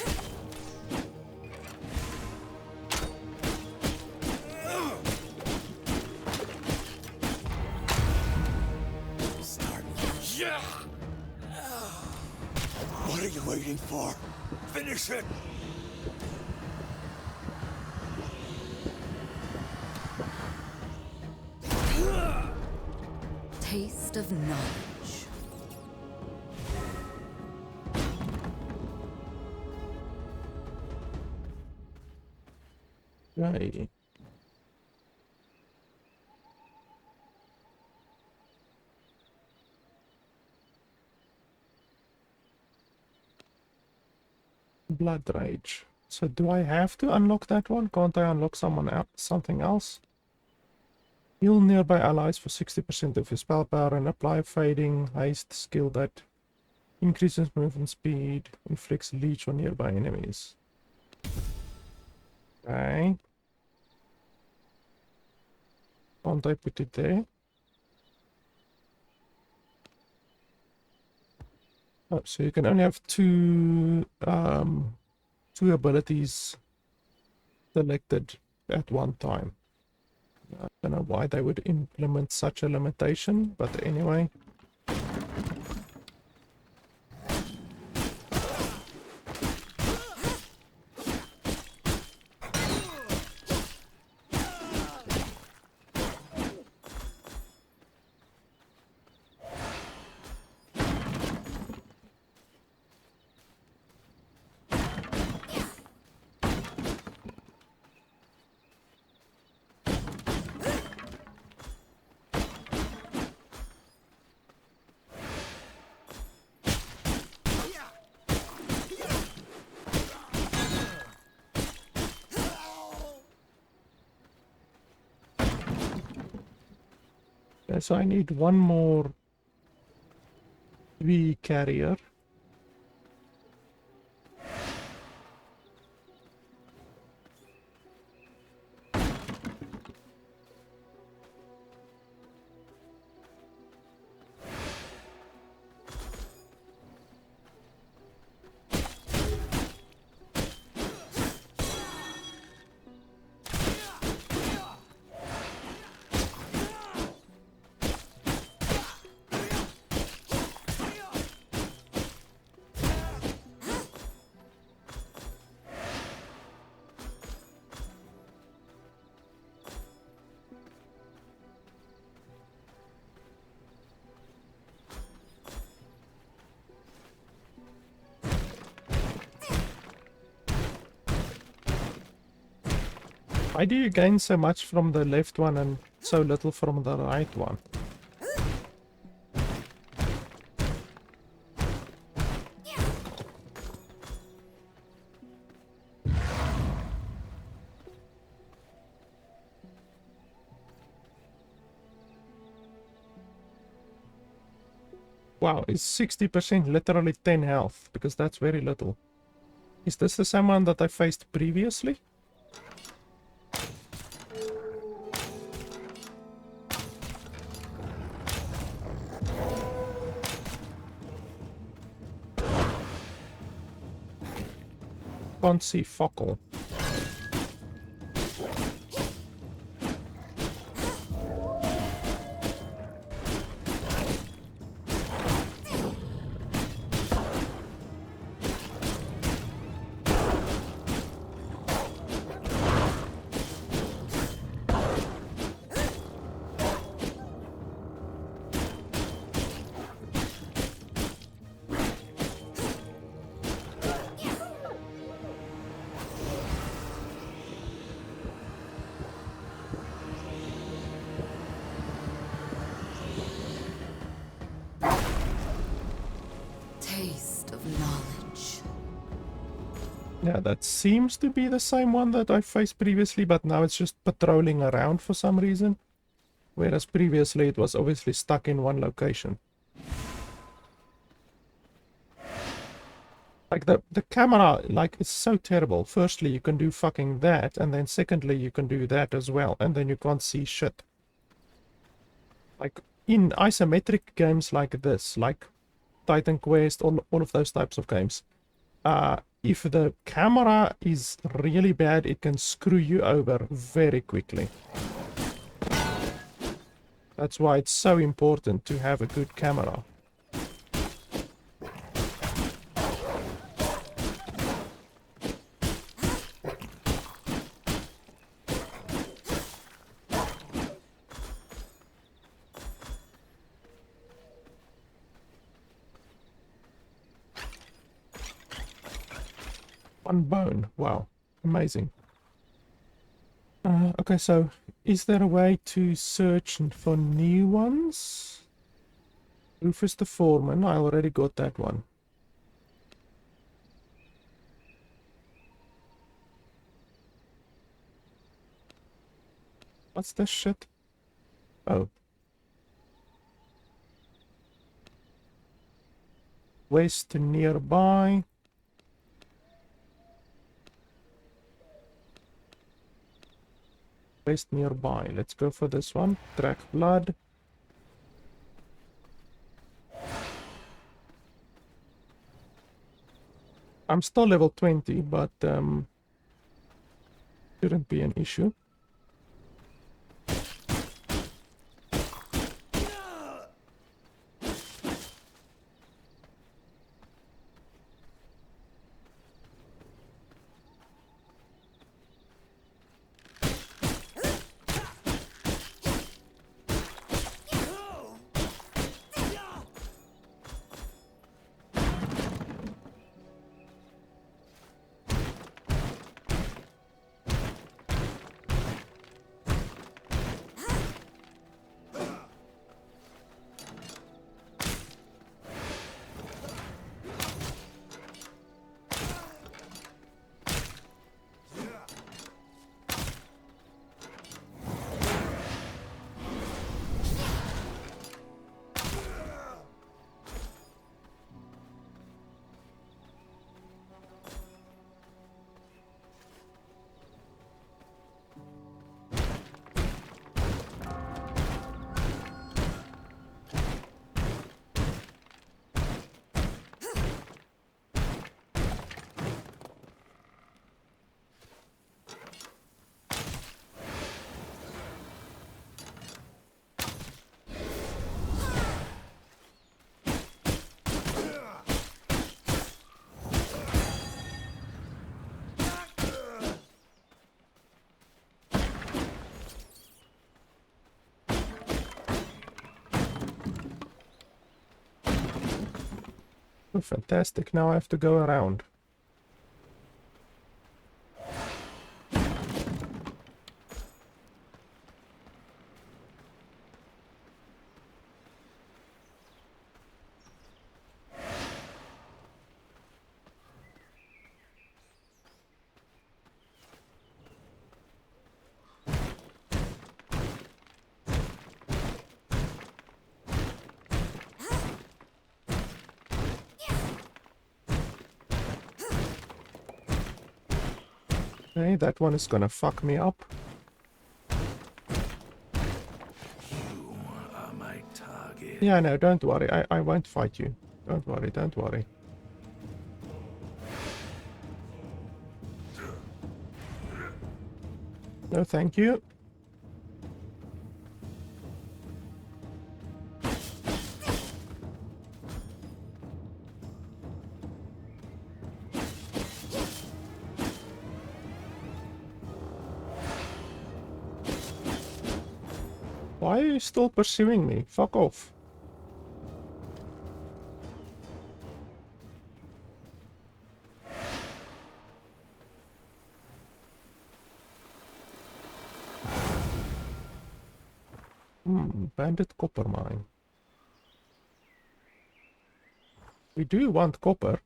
Start. Yeah. What are you waiting for? Finish it. Taste of knowledge. Right. Blood Rage. So do I have to unlock that one? Can't I unlock something else? Heal nearby allies for 60% of your spell power and apply fading haste skill that increases movement speed, inflicts leech on nearby enemies. Okay. Can't I put it there? Oh, so you can only have two abilities selected at one time. I don't know why they would implement such a limitation, but anyway. So I need one more V carrier. Why do you gain so much from the left one and so little from the right one? Wow, it's 60%, literally 10 health, because that's very little. Is this the same one that I faced previously? Can't see fuck all. Taste of knowledge. Yeah, that seems to be the same one that I faced previously, but now it's just patrolling around for some reason. Whereas previously it was obviously stuck in one location. Like the camera, like, it's so terrible. Firstly, you can do fucking that, and then secondly, you can do that as well, and then you can't see shit. Like, in isometric games like this, like Titan Quest, all of those types of games, if the camera is really bad, it can screw you over very quickly. That's why it's so important to have a good camera. One bone. Wow. Amazing. Okay, so is there a way to search for new ones? Rufus the Foreman. I already got that one. What's this shit? Oh. West nearby. West nearby. Let's go for this one. Track blood. I'm still level 20, but shouldn't be an issue. Oh, fantastic. Now I have to go around. Okay, that one is gonna fuck me up. You are my target. Yeah, no, don't worry. I won't fight you. Don't worry, don't worry. No, thank you. Why are you still pursuing me? Fuck off. Bandit copper mine. We do want copper.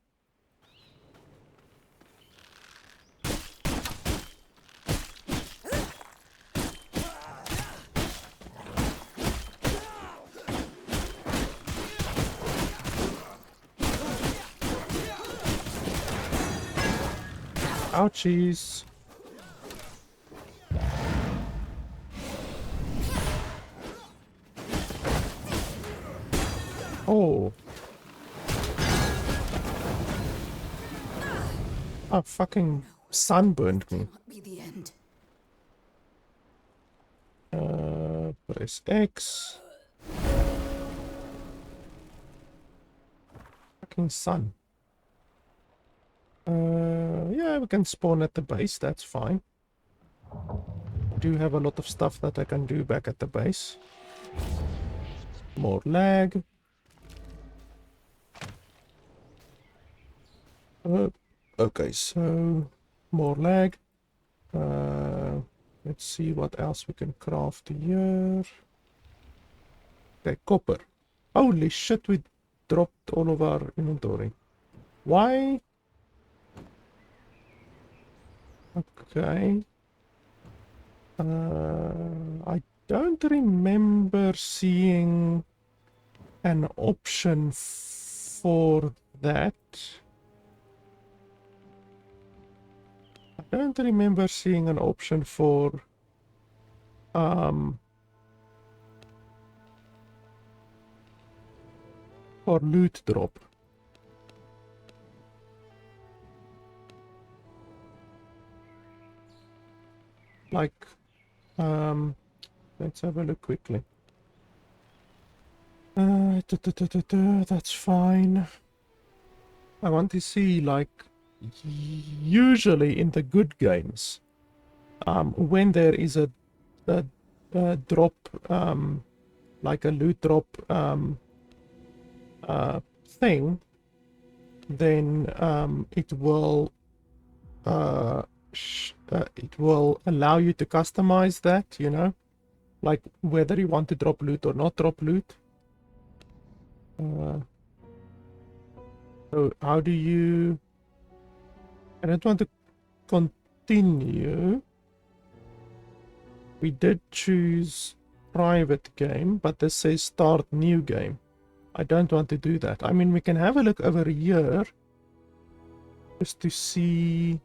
Ouchies. Oh. Ah, fucking sunburned me. Cannot be the end. Press X. Fucking sun. Yeah, we can spawn at the base, that's fine. Do have a lot of stuff that I can do back at the base. More lag. Okay, so more lag. Let's see what else we can craft here. Okay, copper. Holy shit, we dropped all of our inventory. Why? Okay. I don't remember seeing an option for that. I don't remember seeing an option for loot drop. Like, let's have a look quickly. That's fine. I want to see, like, usually in the good games, when there is a drop, like a loot drop thing, then it will allow you to customize that, you know, like whether you want to drop loot or not drop loot. So how do you... I don't want to continue. We did choose private game, but this says start new game. I don't want to do that. I mean, we can have a look over here just to see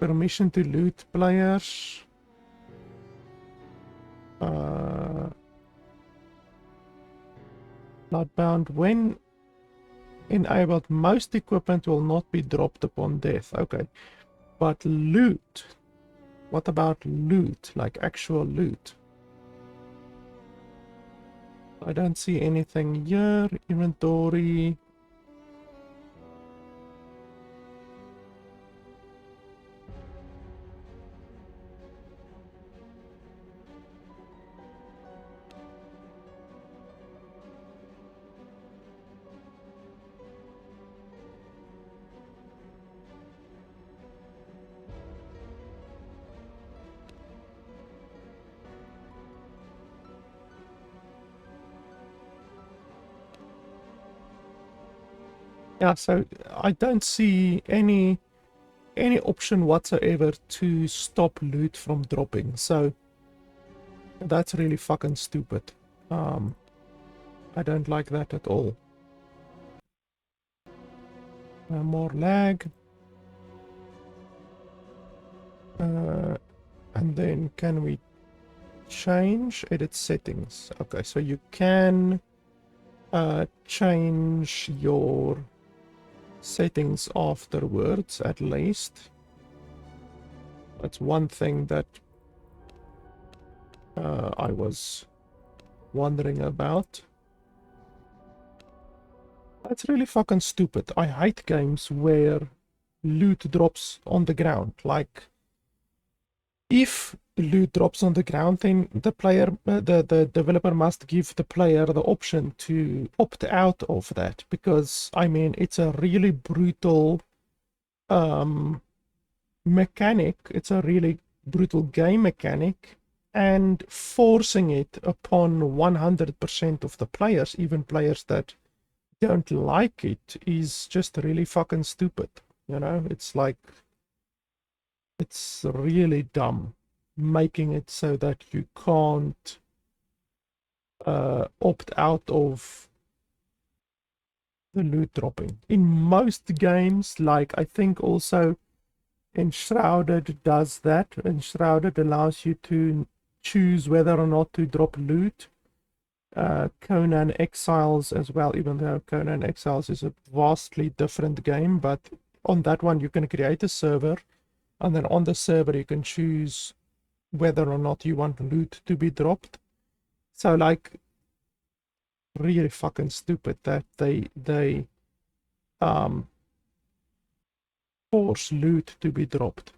permission to loot players. Bloodbound. When enabled, most equipment will not be dropped upon death. Okay. But loot. What about loot? Like actual loot? I don't see anything here. Inventory. Yeah, so I don't see any option whatsoever to stop loot from dropping. So that's really fucking stupid. I don't like that at all. More lag. And then can we change edit settings? Okay, so you can change your settings afterwards at least. That's one thing that I was wondering about. That's really fucking stupid. I hate games where loot drops on the ground. Like, if loot drops on the ground, then the player, the developer must give the player the option to opt out of that, because I mean it's a really brutal mechanic. It's a really brutal game mechanic, and forcing it upon 100% of the players, even players that don't like it, is just really fucking stupid. You know, it's like, it's really dumb, making it so that you can't opt out of the loot dropping. In most games, like I think also Enshrouded does that. Enshrouded allows you to choose whether or not to drop loot. Conan Exiles as well, even though Conan Exiles is a vastly different game, but on that one you can create a server, and then on the server you can choose whether or not you want loot to be dropped. So like, really fucking stupid that they force loot to be dropped.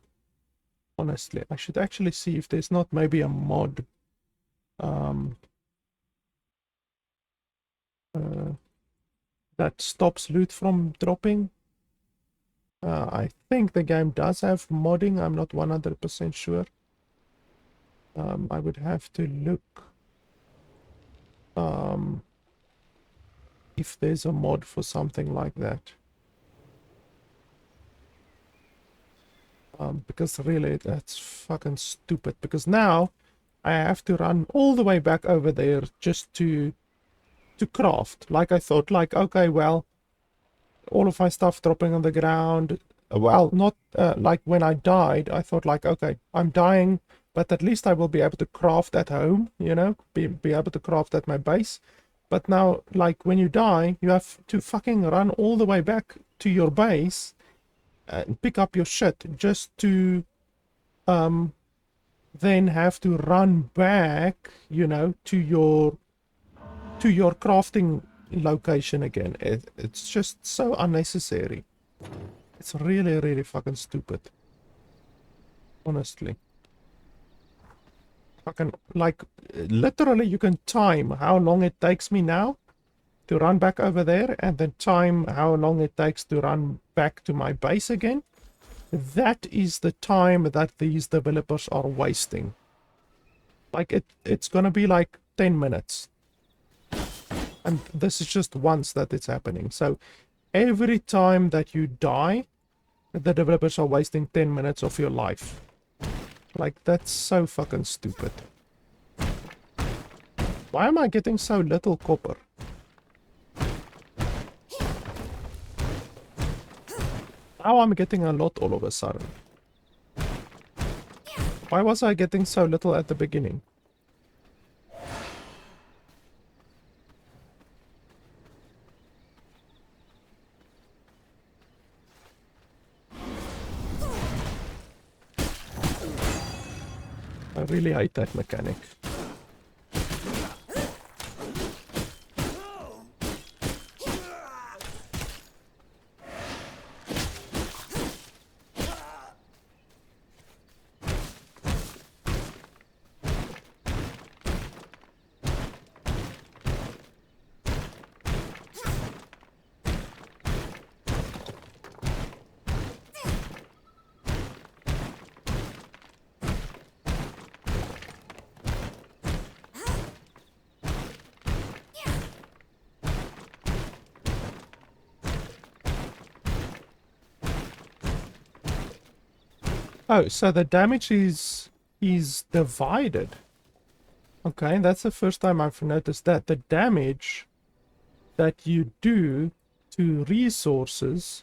Honestly, I should actually see if there's not maybe a mod that stops loot from dropping. I think the game does have modding. I'm not 100% sure. I would have to look if there's a mod for something like that. Because really, that's fucking stupid. Because now I have to run all the way back over there just to craft. Like I thought, like, okay, well, all of my stuff dropping on the ground. Well, not like when I died, I thought like, okay, I'm dying, but at least I will be able to craft at home, you know, be able to craft at my base. But now, like, when you die, you have to fucking run all the way back to your base and pick up your shit just to then have to run back, you know, to your crafting location again. It's just so unnecessary. It's really, really fucking stupid. Honestly. Fucking, like, literally you can time how long it takes me now to run back over there, and then time how long it takes to run back to my base again. That is the time that these developers are wasting. Like, it's gonna be like 10 minutes. And this is just once that it's happening. So every time that you die, the developers are wasting 10 minutes of your life. Like, that's so fucking stupid. Why am I getting so little copper? Now I'm getting a lot all of a sudden. Why was I getting so little at the beginning? I really hate that mechanic. Oh, so the damage is divided. Okay, that's the first time I've noticed that. The damage that you do to resources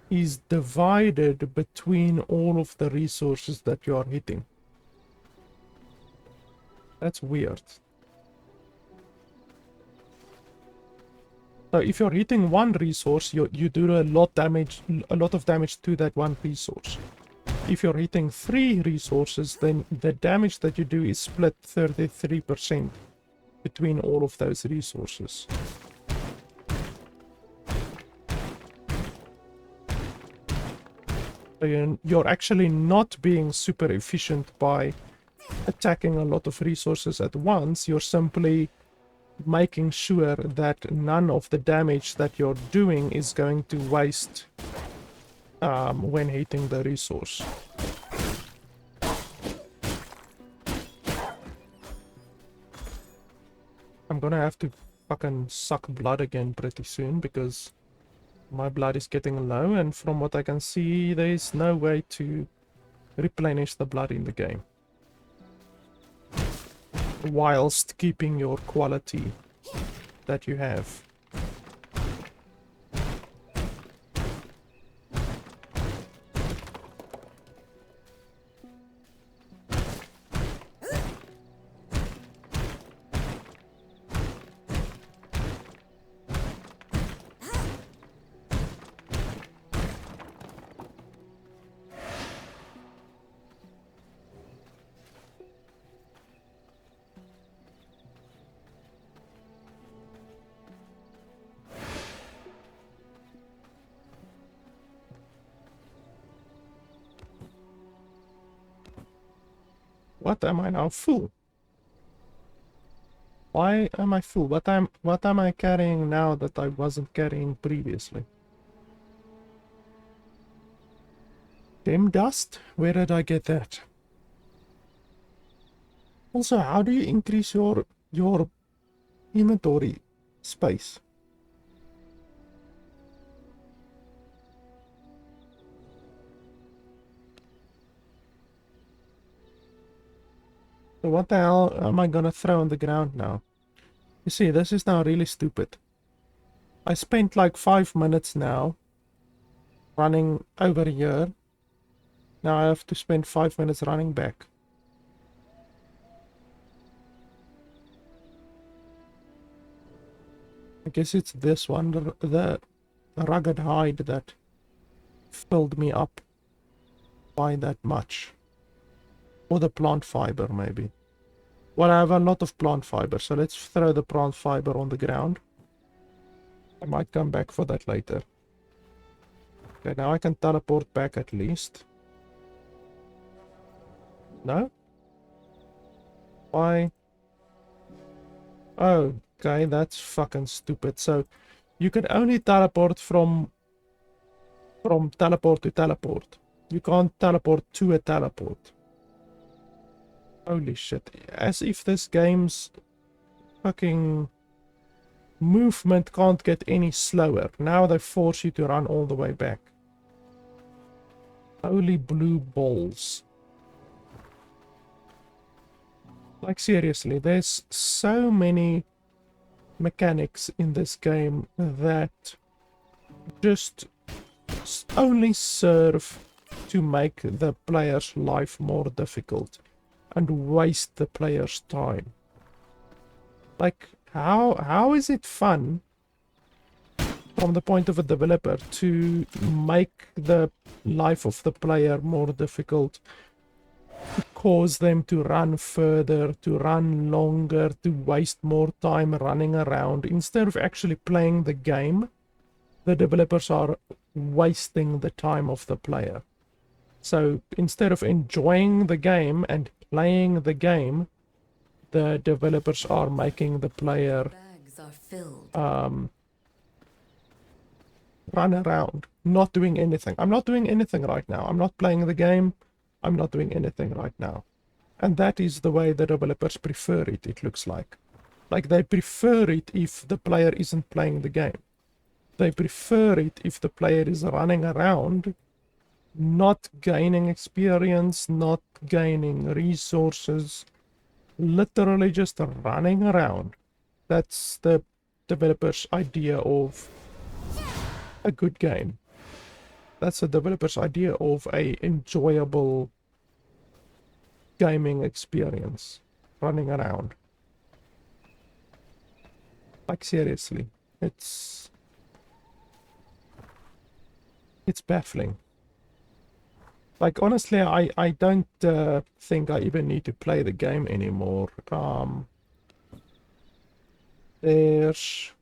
is divided between all of the resources that you are hitting. That's weird. So if you're hitting one resource, you do a lot of damage to that one resource. If you're hitting 3 resources, then the damage that you do is split 33% between all of those resources. So you're actually not being super efficient by attacking a lot of resources at once. You're simply making sure that none of the damage that you're doing is going to waste when hitting the resource. I'm gonna have to fucking suck blood again pretty soon because my blood is getting low, and from what I can see, there's no way to replenish the blood in the game whilst keeping your quality that you have. What am I now? Full. Why am I full? What am I carrying now that I wasn't carrying previously? Gem dust? Where did I get that? Also, how do you increase your inventory space? So what the hell am I gonna throw on the ground now? You see, this is now really stupid. I spent like 5 minutes now running over here. Now I have to spend 5 minutes running back. I guess it's this one, the rugged hide, that filled me up by that much. Or the plant fiber, maybe. Well, I have a lot of plant fiber, so let's throw the plant fiber on the ground. I might come back for that later. Okay, now I can teleport back at least. No? Why? Oh, okay, that's fucking stupid. So, you can only teleport from teleport to teleport. You can't teleport to a teleport. Holy shit. As if this game's fucking movement can't get any slower. Now they force you to run all the way back. Holy blue balls. Like seriously, there's so many mechanics in this game that just only serve to make the player's life more difficult and waste the player's time. Like, how is it fun from the point of a developer to make the life of the player more difficult, to cause them to run further, to run longer, to waste more time running around? Instead of actually playing the game, the developers are wasting the time of the player. So instead of enjoying the game and playing the game, the developers are making the player Bags are filled. run around, not doing anything. I'm not doing anything right now. I'm not playing the game. I'm not doing anything right now. And that is the way the developers prefer it, it looks like. Like, they prefer it if the player isn't playing the game. They prefer it if the player is running around, not gaining experience, not gaining resources, literally just running around. That's the developer's idea of a good game. That's the developer's idea of a enjoyable gaming experience. Running around. Like seriously. It's baffling. Like honestly, I don't think I even need to play the game anymore. There's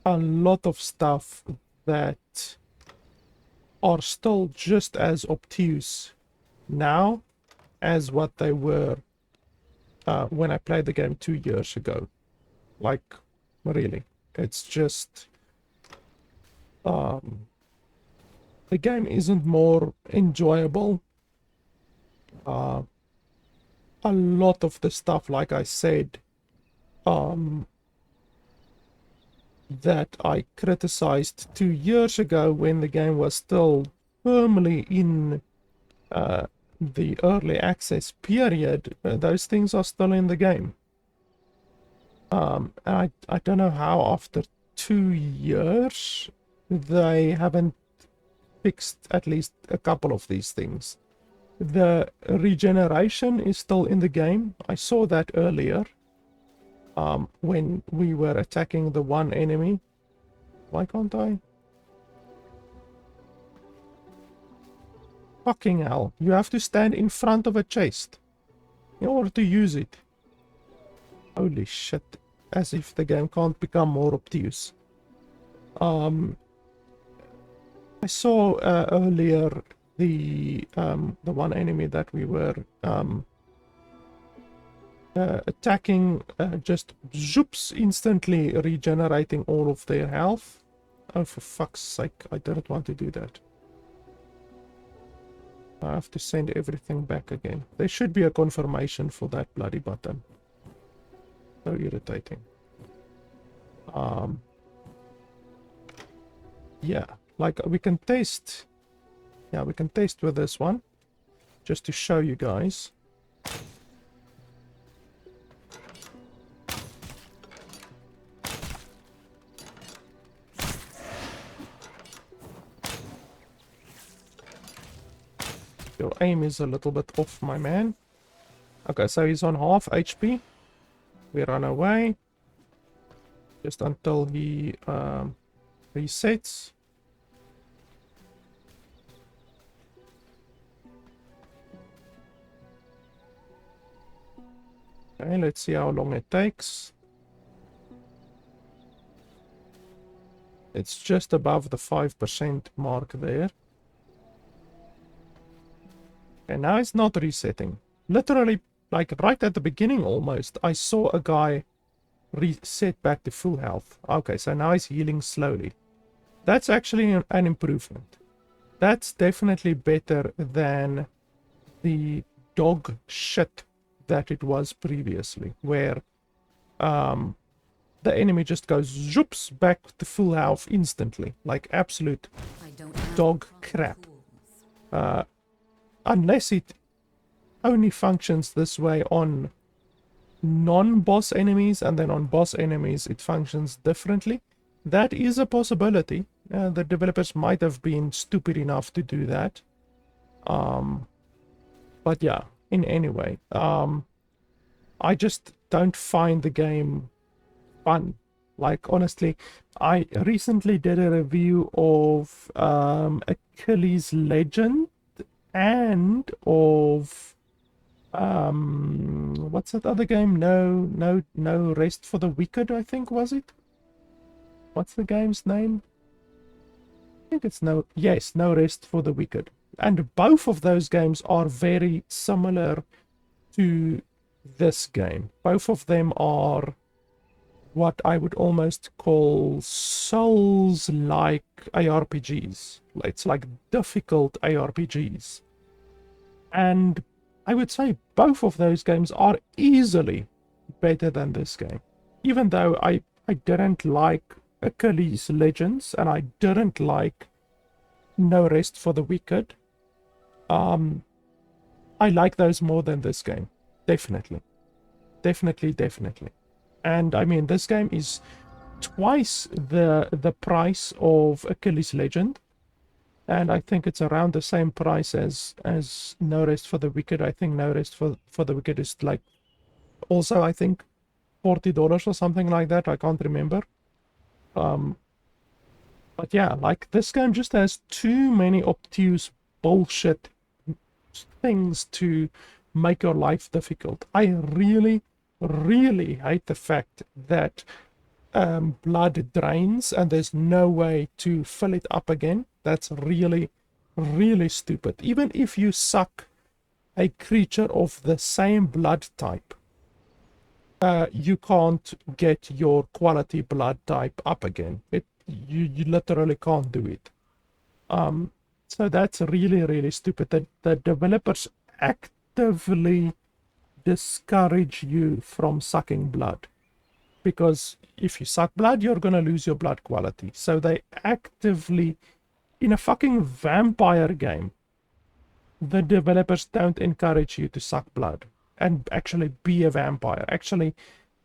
a lot of stuff that are still just as obtuse now as what they were when I played the game 2 years ago. Like, really, it's just the game isn't more enjoyable. A lot of the stuff, like I said, that I criticized 2 years ago when the game was still firmly in the early access period, those things are still in the game. I don't know how after 2 years they haven't fixed at least a couple of these things. The regeneration is still in the game. I saw that earlier when we were attacking the one enemy. Why can't I? Fucking hell. You have to stand in front of a chest in order to use it. Holy shit. As if the game can't become more obtuse. I saw earlier the one enemy that we were attacking, just zoops, instantly regenerating all of their health. Oh, for fuck's sake, I didn't want to do that. I have to send everything back again. There should be a confirmation for that bloody button. So irritating. Yeah, like we can test. Yeah, we can test with this one. Just to show you guys. Your aim is a little bit off, my man. Okay, so he's on half HP. We run away. Just until he resets. Okay, let's see how long it takes. It's just above the 5% mark there. And now it's not resetting. Literally, like right at the beginning almost, I saw a guy reset back to full health. Okay, so now he's healing slowly. That's actually an improvement. That's definitely better than the dog shit that it was previously, where the enemy just goes zoops back to full health instantly, like absolute dog crap. Unless it only functions this way on non-boss enemies, and then on boss enemies it functions differently. That is a possibility. The developers might have been stupid enough to do that. But yeah, in any way, I just don't find the game fun. Like, honestly, I recently did a review of Achilles Legend and of what's that other game? No Rest for the Wicked, I think, was it? What's the game's name? I think it's No Rest for the Wicked. And both of those games are very similar to this game. Both of them are what I would almost call Souls-like ARPGs. It's like difficult ARPGs. And I would say both of those games are easily better than this game. Even though I didn't like Achilles Legends and I didn't like No Rest for the Wicked, I like those more than this game. Definitely. Definitely. And I mean, this game is twice the price of Achilles Legend. and I think it's around the same price as No Rest for the Wicked. I think No Rest for the Wicked is like also, I think, $40 or something like that. I can't remember. But yeah, like this game just has too many obtuse bullshit things to make your life difficult. I really, really hate the fact that blood drains and there's no way to fill it up again. That's really, really stupid. Even if you suck a creature of the same blood type, you can't get your quality blood type up again. You literally can't do it. So that's really, really stupid. The developers actively discourage you from sucking blood, because if you suck blood, you're gonna lose your blood quality. So they actively, in a fucking vampire game, the developers don't encourage you to suck blood and actually be a vampire, actually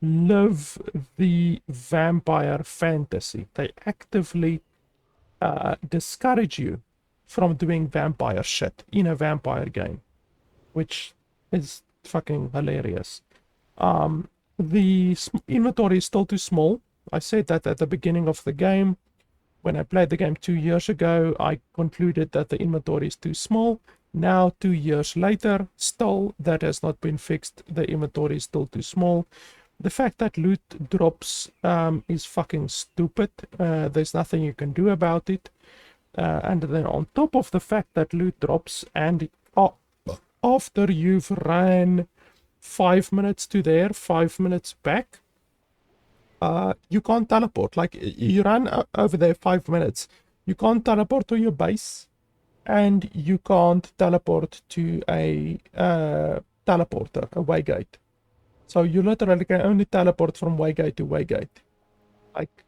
live the vampire fantasy. They actively discourage you from doing vampire shit in a vampire game, which is fucking hilarious. The inventory is still too small. I said that at the beginning of the game. When I played the game 2 years ago, I concluded that the inventory is too small. Now, 2 years later, still that has not been fixed. The inventory is still too small. The fact that loot drops is fucking stupid. There's nothing you can do about it. And then on top of the fact that loot drops, and after you've ran 5 minutes to there, 5 minutes back, you can't teleport. Like, you run over there 5 minutes, you can't teleport to your base, and you can't teleport to a teleporter, a waygate. So you literally can only teleport from waygate to waygate. Like,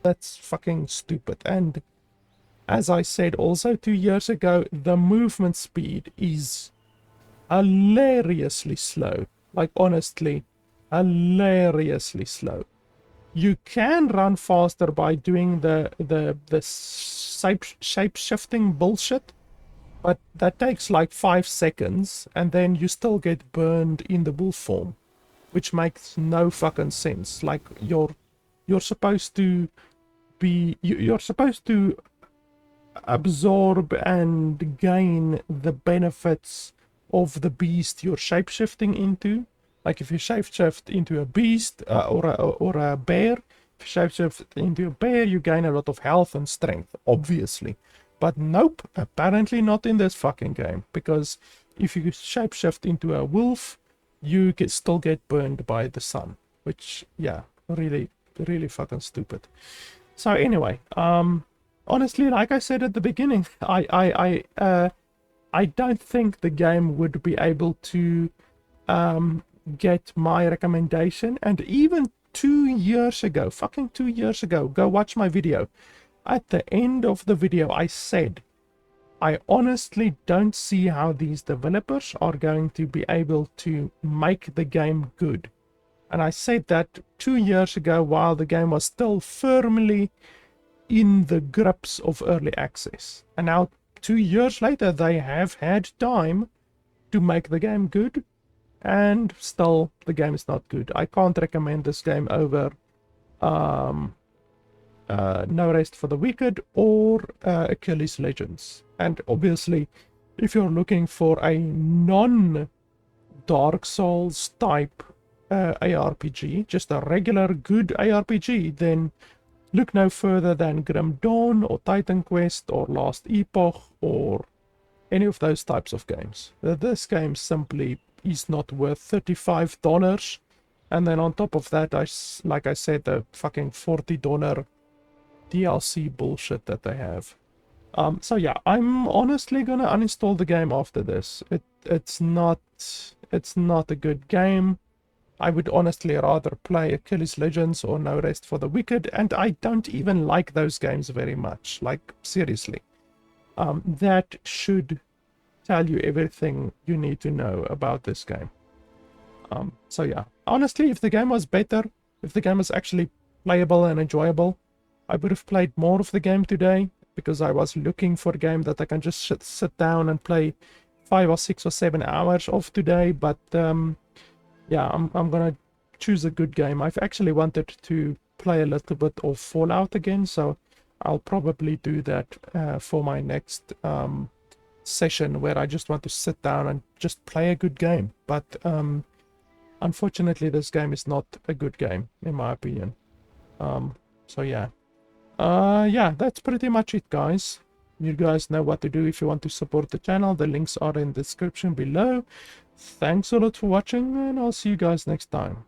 that's fucking stupid. And as I said also 2 years ago, the movement speed is hilariously slow. Like, honestly, hilariously slow. You can run faster by doing the shape shifting bullshit, but that takes like 5 seconds, and then you still get burned in the wolf form, which makes no fucking sense. Like, you're supposed to be you're supposed to absorb and gain the benefits of the beast you're shapeshifting into. Like, if you shapeshift into a beast or a bear, if you shapeshift into a bear, you gain a lot of health and strength, obviously. But nope, apparently not in this fucking game, because if you shapeshift into a wolf, you still get burned by the sun, which, yeah, really, really fucking stupid. So anyway, honestly, like I said at the beginning, I don't think the game would be able to get my recommendation. And even 2 years ago, fucking 2 years ago, go watch my video. At the end of the video, I said, I honestly don't see how these developers are going to be able to make the game good. And I said that 2 years ago, while the game was still firmly in the grips of early access. And now 2 years later, they have had time to make the game good, and still the game is not good. I can't recommend this game over No Rest for the Wicked or Achilles Legends. And obviously, if you're looking for a non-Dark Souls type ARPG, just a regular good ARPG, then look no further than Grim Dawn or Titan Quest or Last Epoch or any of those types of games. This game simply is not worth $35. And then on top of that, like I said, the fucking $40 DLC bullshit that they have. So yeah, I'm honestly gonna uninstall the game after this. It's not a good game. I would honestly rather play Achilles Legends or No Rest for the Wicked, and I don't even like those games very much. Like, seriously. That should tell you everything you need to know about this game. So yeah, honestly, if the game was better, if the game was actually playable and enjoyable, I would have played more of the game today, because I was looking for a game that I can just sit down and play 5 or 6 or 7 hours of today. But yeah, I'm gonna choose a good game. I've actually wanted to play a little bit of Fallout again, so I'll probably do that for my next session, where I just want to sit down and just play a good game. But unfortunately, this game is not a good game, in my opinion. So yeah. Yeah, that's pretty much it, guys. You guys know what to do if you want to support the channel. The links are in the description below. Thanks a lot for watching, and I'll see you guys next time.